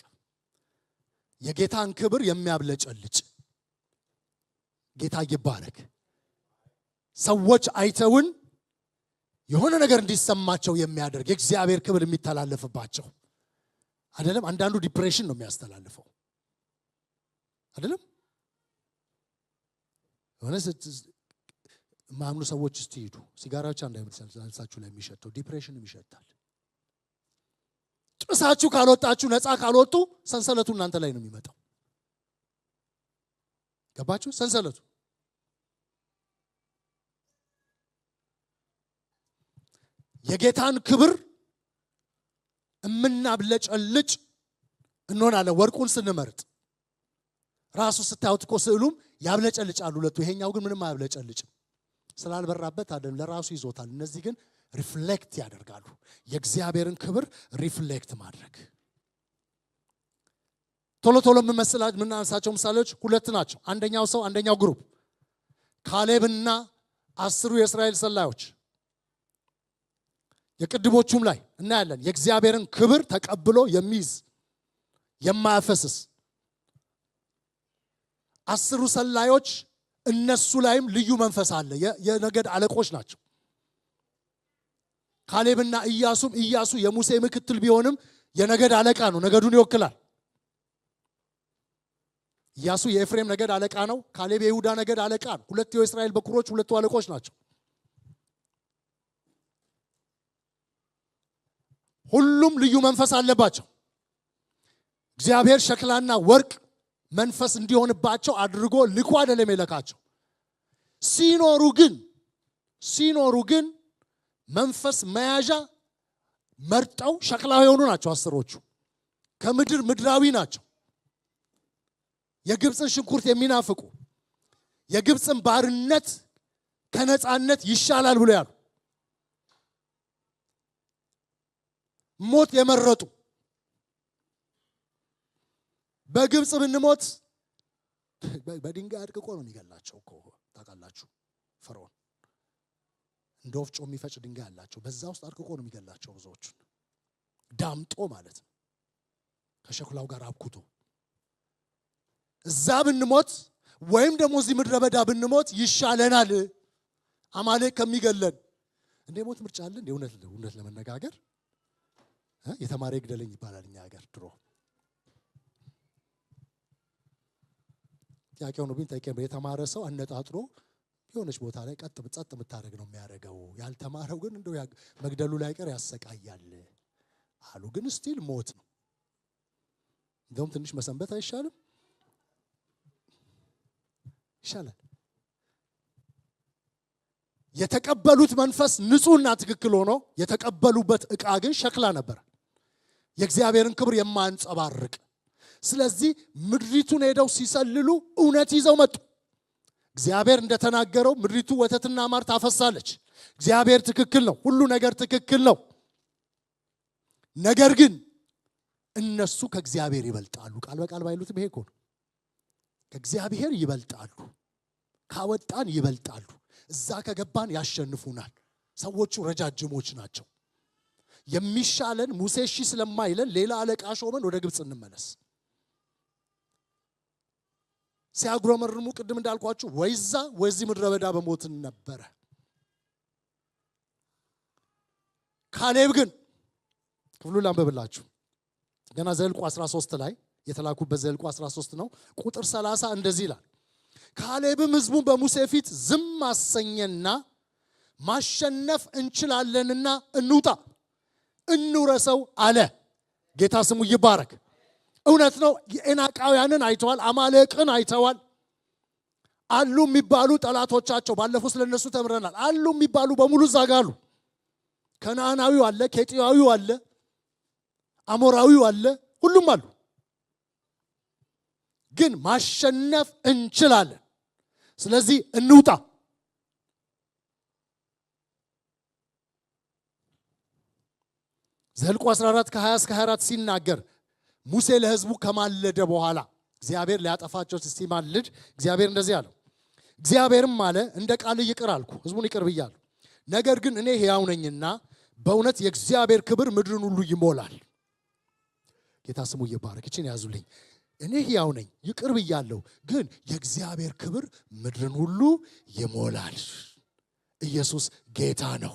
የጌታን ክብር የሚያብለጨልጭ ጌታ ይባረክ። ሰዎች አይተውን የሆነ ነገር እንዲሰማቸው የሚያደርግ የእግዚአብሔር ክብር የሚተላለፍባቸው አይደለም። አንዳንዱ ዲፕሬሽን ነው የሚያስተላልፈው አይደለም። የሆነ ማምኑ ሰዎች እስቲ ሄዱ ሲጋራዎች እንዳይመስላችሁ ላይ የሚሸተው ዲፕሬሽንም ይሸታል። ጭሳችሁ ካልወጣችሁ ነፃ ካልወጡ ሰንሰለቱ እናንተ ላይ ነው የሚመጣው። ገባችሁ? ሰንሰለቱ የጌታን ክብር እምናብለጨልጭ እንሆናለን። ወርቁን ስንመርጥ ራሱ ስታዩት እኮ ስዕሉም ያብለጨልጫሉ ሁለቱ። ይሄኛው ግን ምንም አያብለጨልጭም ስላልበራበት አይደለም፣ ለራሱ ይዞታል። እነዚህ ግን ሪፍሌክት ያደርጋሉ። የእግዚአብሔርን ክብር ሪፍሌክት ማድረግ። ቶሎ ቶሎ የምናነሳቸው ምሳሌዎች ሁለት ናቸው። አንደኛው ሰው፣ አንደኛው ግሩፕ ካሌብና 10 የእስራኤል ሰላዮች። የቅድሞቹም ላይ እናያለን የእግዚአብሔርን ክብር ተቀብሎ የሚይዝ የማያፈስስ 10 ሰላዮች። እነሱ ላይም ልዩ መንፈስ አለ። የነገድ አለቆች ናቸው ካሌብና ኢያሱም። ኢያሱ የሙሴ ምክትል ቢሆንም የነገድ አለቃ ነው፣ ነገዱን ይወክላል። ኢያሱ የኤፍሬም ነገድ አለቃ ነው። ካሌብ የይሁዳ ነገድ አለቃ ነው። ሁለት የእስራኤል በኩሮች፣ ሁለቱ አለቆች ናቸው። ሁሉም ልዩ መንፈስ አለባቸው። እግዚአብሔር ሸክላና ወርቅ መንፈስ እንዲሆንባቸው አድርጎ ልኮ አይደለም የለካቸው። ሲኖሩ ግን መንፈስ መያዣ መርጠው ሸክላው የሆኑ ናቸው። 10ዎቹ ከምድር ምድራዊ ናቸው። የግብፅን ሽንኩርት የሚናፍቁ፣ የግብፅን ባርነት ከነፃነት ይሻላል ብሎ ያሉ፣ ሞት የመረጡ። በግብፅ ብንሞት በድንጋይ አድቅቆ ነው የሚገላቸው እኮ ታውቃላችሁ። ፈርዖን እንደ ወፍጮ የሚፈጭ ድንጋይ አላቸው። በዛ ውስጥ አድቅቆ ነው የሚገላቸው ብዙዎቹን፣ ዳምጦ ማለት ነው፣ ከሸክላው ጋር አብኩቶ። እዛ ብንሞት ወይም ደግሞ እዚህ ምድረ በዳ ብንሞት ይሻለናል አማሌቅ ከሚገለን። እንደ ሞት ምርጫ አለ እንደ እውነት ለመነጋገር የተማረ ይግደለኝ ይባላል እኛ ሀገር ድሮ። ጥያቄው ነው ግን የተማረ ሰው አነጣጥሮ የሆነች ቦታ ላይ ጸጥ የምታደርግ ነው የሚያደርገው። ያልተማረው ግን እንደው መግደሉ ላይ ቀር ያሰቃያል አሉ። ግን ስቲል ሞት ነው። እንደውም ትንሽ መሰንበት አይሻልም? ይሻላል። የተቀበሉት መንፈስ ንጹህና ትክክል ሆኖ የተቀበሉበት ዕቃ ግን ሸክላ ነበር፣ የእግዚአብሔርን ክብር የማንጸባርቅ። ስለዚህ ምድሪቱን ሄደው ሲሰልሉ እውነት ይዘው መጡ። እግዚአብሔር እንደተናገረው ምድሪቱ ወተትና ማር ታፈሳለች። እግዚአብሔር ትክክል ነው፣ ሁሉ ነገር ትክክል ነው። ነገር ግን እነሱ ከእግዚአብሔር ይበልጣሉ። ቃል በቃል ባይሉትም ይሄ እኮ ነው። ከእግዚአብሔር ይበልጣሉ፣ ካወጣን ይበልጣሉ፣ እዛ ከገባን ያሸንፉናል። ሰዎቹ ረጃጅሞች ናቸው። የሚሻለን ሙሴ እሺ ስለማይለን ሌላ አለቃ ሾመን ወደ ግብፅ እንመለስ። ሲያጉረመርሙ ቅድም እንዳልኳችሁ ወይዛ ወይዚህ ምድረ በዳ በሞትን ነበረ። ካሌብ ግን ክፍሉን ላንብብላችሁ። ገና ዘኍልቍ 13 ላይ የተላኩበት ዘኍልቍ 13 ነው ቁጥር 30 እንደዚህ ይላል። ካሌብም ሕዝቡን በሙሴ ፊት ዝም አሰኘና ማሸነፍ እንችላለንና እንውጣ እንውረሰው አለ። ጌታ ስሙ ይባረክ። እውነት ነው። የኤናቃውያንን አይተዋል፣ አማሌቅን አይተዋል። አሉ የሚባሉ ጠላቶቻቸው ባለፈው ስለነሱ ተምረናል። አሉ የሚባሉ በሙሉ እዛ ጋር አሉ። ከነዓናዊው አለ፣ ኬጢያዊው አለ፣ አሞራዊው አለ፣ ሁሉም አሉ። ግን ማሸነፍ እንችላለን። ስለዚህ እንውጣ። ዘኍልቍ 14 ከ20 እስከ 24 ሲናገር ሙሴ ለሕዝቡ ከማለደ በኋላ እግዚአብሔር ሊያጠፋቸው ሲማልድ እግዚአብሔር እንደዚህ አለው። እግዚአብሔርም አለ እንደ ቃል ይቅር አልኩ፣ ሕዝቡን ይቅር ብያለሁ። ነገር ግን እኔ ሕያው ነኝና በእውነት የእግዚአብሔር ክብር ምድርን ሁሉ ይሞላል። ጌታ ስሙ ይባረክ። እቺን ያዙልኝ። እኔ ሕያው ነኝ፣ ይቅር ብያለሁ፣ ግን የእግዚአብሔር ክብር ምድርን ሁሉ ይሞላል። ኢየሱስ ጌታ ነው።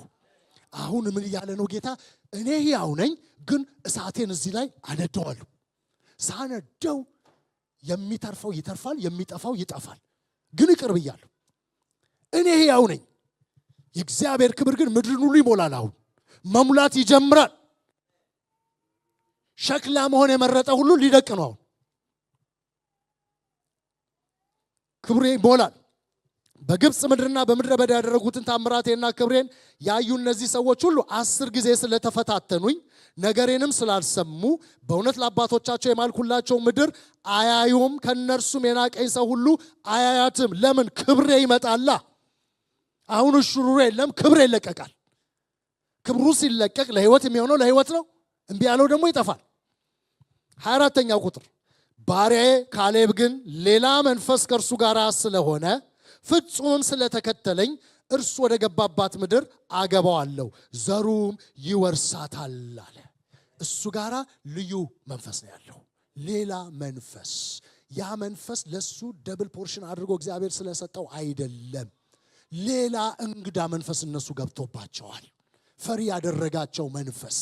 አሁን ምን እያለ ነው ጌታ? እኔ ሕያው ነኝ፣ ግን እሳቴን እዚህ ላይ አነደዋለሁ። ሳነደው የሚተርፈው ይተርፋል፣ የሚጠፋው ይጠፋል። ግን ይቅር ብያለሁ። እኔ ሕያው ነኝ። የእግዚአብሔር ክብር ግን ምድርን ሁሉ ይሞላል። አሁን መሙላት ይጀምራል። ሸክላ መሆን የመረጠ ሁሉ ሊደቅ ነው። አሁን ክብሬ ይሞላል። በግብፅ ምድርና በምድረ በዳ ያደረጉትን ታምራቴና ክብሬን ያዩ እነዚህ ሰዎች ሁሉ 10 ጊዜ ስለተፈታተኑኝ ነገሬንም ስላልሰሙ በእውነት ለአባቶቻቸው የማልኩላቸው ምድር አያዩም፣ ከነርሱም የናቀኝ ሰው ሁሉ አያያትም። ለምን? ክብሬ ይመጣላ። አሁን ሽሩሩ የለም፣ ክብሬ ይለቀቃል። ክብሩ ሲለቀቅ ለህይወት የሚሆነው ለህይወት ነው። እምቢ ያለው ደግሞ ይጠፋል። 24ኛው ቁጥር ባሪያዬ ካሌብ ግን ሌላ መንፈስ ከእርሱ ጋር ስለሆነ ፍጹምም ስለተከተለኝ እርሱ ወደ ገባባት ምድር አገባዋለሁ፣ ዘሩም ይወርሳታል አለ። እሱ ጋራ ልዩ መንፈስ ነው ያለው፣ ሌላ መንፈስ። ያ መንፈስ ለሱ ደብል ፖርሽን አድርጎ እግዚአብሔር ስለሰጠው አይደለም። ሌላ እንግዳ መንፈስ እነሱ ገብቶባቸዋል። ፈሪ ያደረጋቸው መንፈስ፣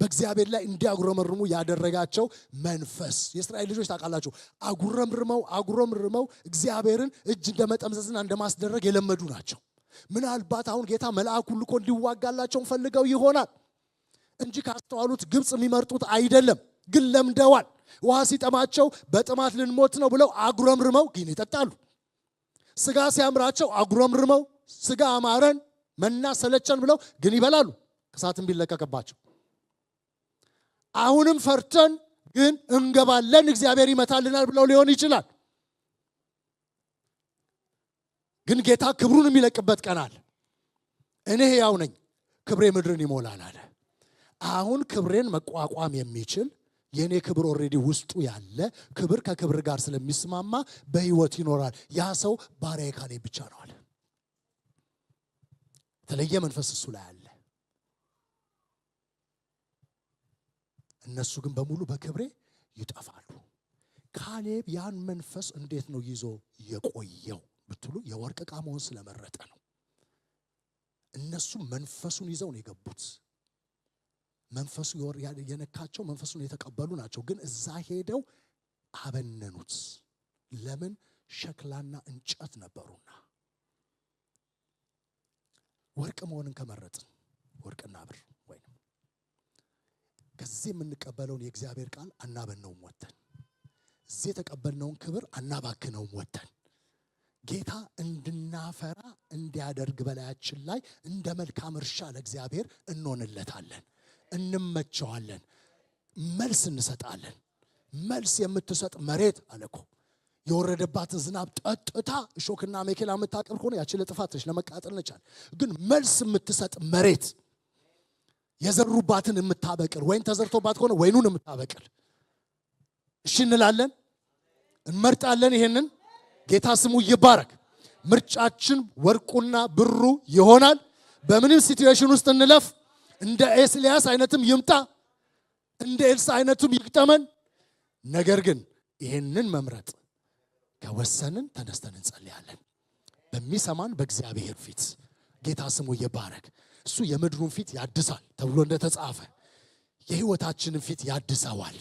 በእግዚአብሔር ላይ እንዲያጉረመርሙ ያደረጋቸው መንፈስ። የእስራኤል ልጆች ታውቃላችሁ፣ አጉረምርመው እግዚአብሔርን እጅ እንደመጠምዘዝና እንደማስደረግ የለመዱ ናቸው። ምናልባት አሁን ጌታ መልአኩን ልኮ እንዲዋጋላቸው ፈልገው ይሆናል እንጂ ካስተዋሉት ግብፅ የሚመርጡት አይደለም። ግን ለምደዋል። ውሃ ሲጠማቸው በጥማት ልንሞት ነው ብለው አጉረምርመው ግን ይጠጣሉ። ስጋ ሲያምራቸው አጉረምርመው ስጋ አማረን መና ሰለቸን ብለው ግን ይበላሉ፣ ከሳትም ቢለቀቅባቸው። አሁንም ፈርተን ግን እንገባለን እግዚአብሔር ይመታልናል ብለው ሊሆን ይችላል። ግን ጌታ ክብሩን የሚለቅበት ቀን አለ። እኔ ሕያው ነኝ፣ ክብሬ ምድርን ይሞላል አለ። አሁን ክብሬን መቋቋም የሚችል የኔ ክብር ኦልሬዲ ውስጡ ያለ ክብር ከክብር ጋር ስለሚስማማ በህይወት ይኖራል። ያ ሰው ባሪያዬ ካሌብ ብቻ ነው አለ። የተለየ መንፈስ እሱ ላይ አለ። እነሱ ግን በሙሉ በክብሬ ይጠፋሉ። ካሌብ ያን መንፈስ እንዴት ነው ይዞ የቆየው ብትሉ የወርቅ ዕቃ መሆን ስለመረጠ ነው። እነሱ መንፈሱን ይዘው ነው የገቡት። መንፈሱ የነካቸው መንፈሱን የተቀበሉ ናቸው። ግን እዛ ሄደው አበነኑት። ለምን? ሸክላና እንጨት ነበሩና። ወርቅ መሆንን ከመረጥን ወርቅና ብር ወይም ከዚህ የምንቀበለውን የእግዚአብሔር ቃል አናበነውም ወተን፣ እዚህ የተቀበልነውን ክብር አናባክነውም ወተን። ጌታ እንድናፈራ እንዲያደርግ በላያችን ላይ እንደ መልካም እርሻ ለእግዚአብሔር እንሆንለታለን፣ እንመቸዋለን፣ መልስ እንሰጣለን። መልስ የምትሰጥ መሬት አለኮ የወረደባትን ዝናብ ጠጥታ እሾክና አሜከላ የምታቀር ከሆነ ያቺ ለጥፋት ነች፣ ለመቃጠል ነች። ግን መልስ የምትሰጥ መሬት የዘሩባትን የምታበቅል ወይን ተዘርቶባት ከሆነ ወይኑን የምታበቅል እሺ እንላለን፣ እንመርጣለን። ይሄንን ጌታ ስሙ ይባረክ። ምርጫችን ወርቁና ብሩ ይሆናል። በምንም ሲቹዌሽን ውስጥ እንለፍ። እንደ ኤልያስ አይነትም ይምጣ፣ እንደ ኤልሳ አይነትም ይቅጠመን። ነገር ግን ይሄንን መምረጥ ከወሰንን ተነስተን እንጸልያለን በሚሰማን በእግዚአብሔር ፊት። ጌታ ስሙ ይባረክ። እሱ የምድሩን ፊት ያድሳል ተብሎ እንደተጻፈ የሕይወታችንን ፊት ያድሰዋል።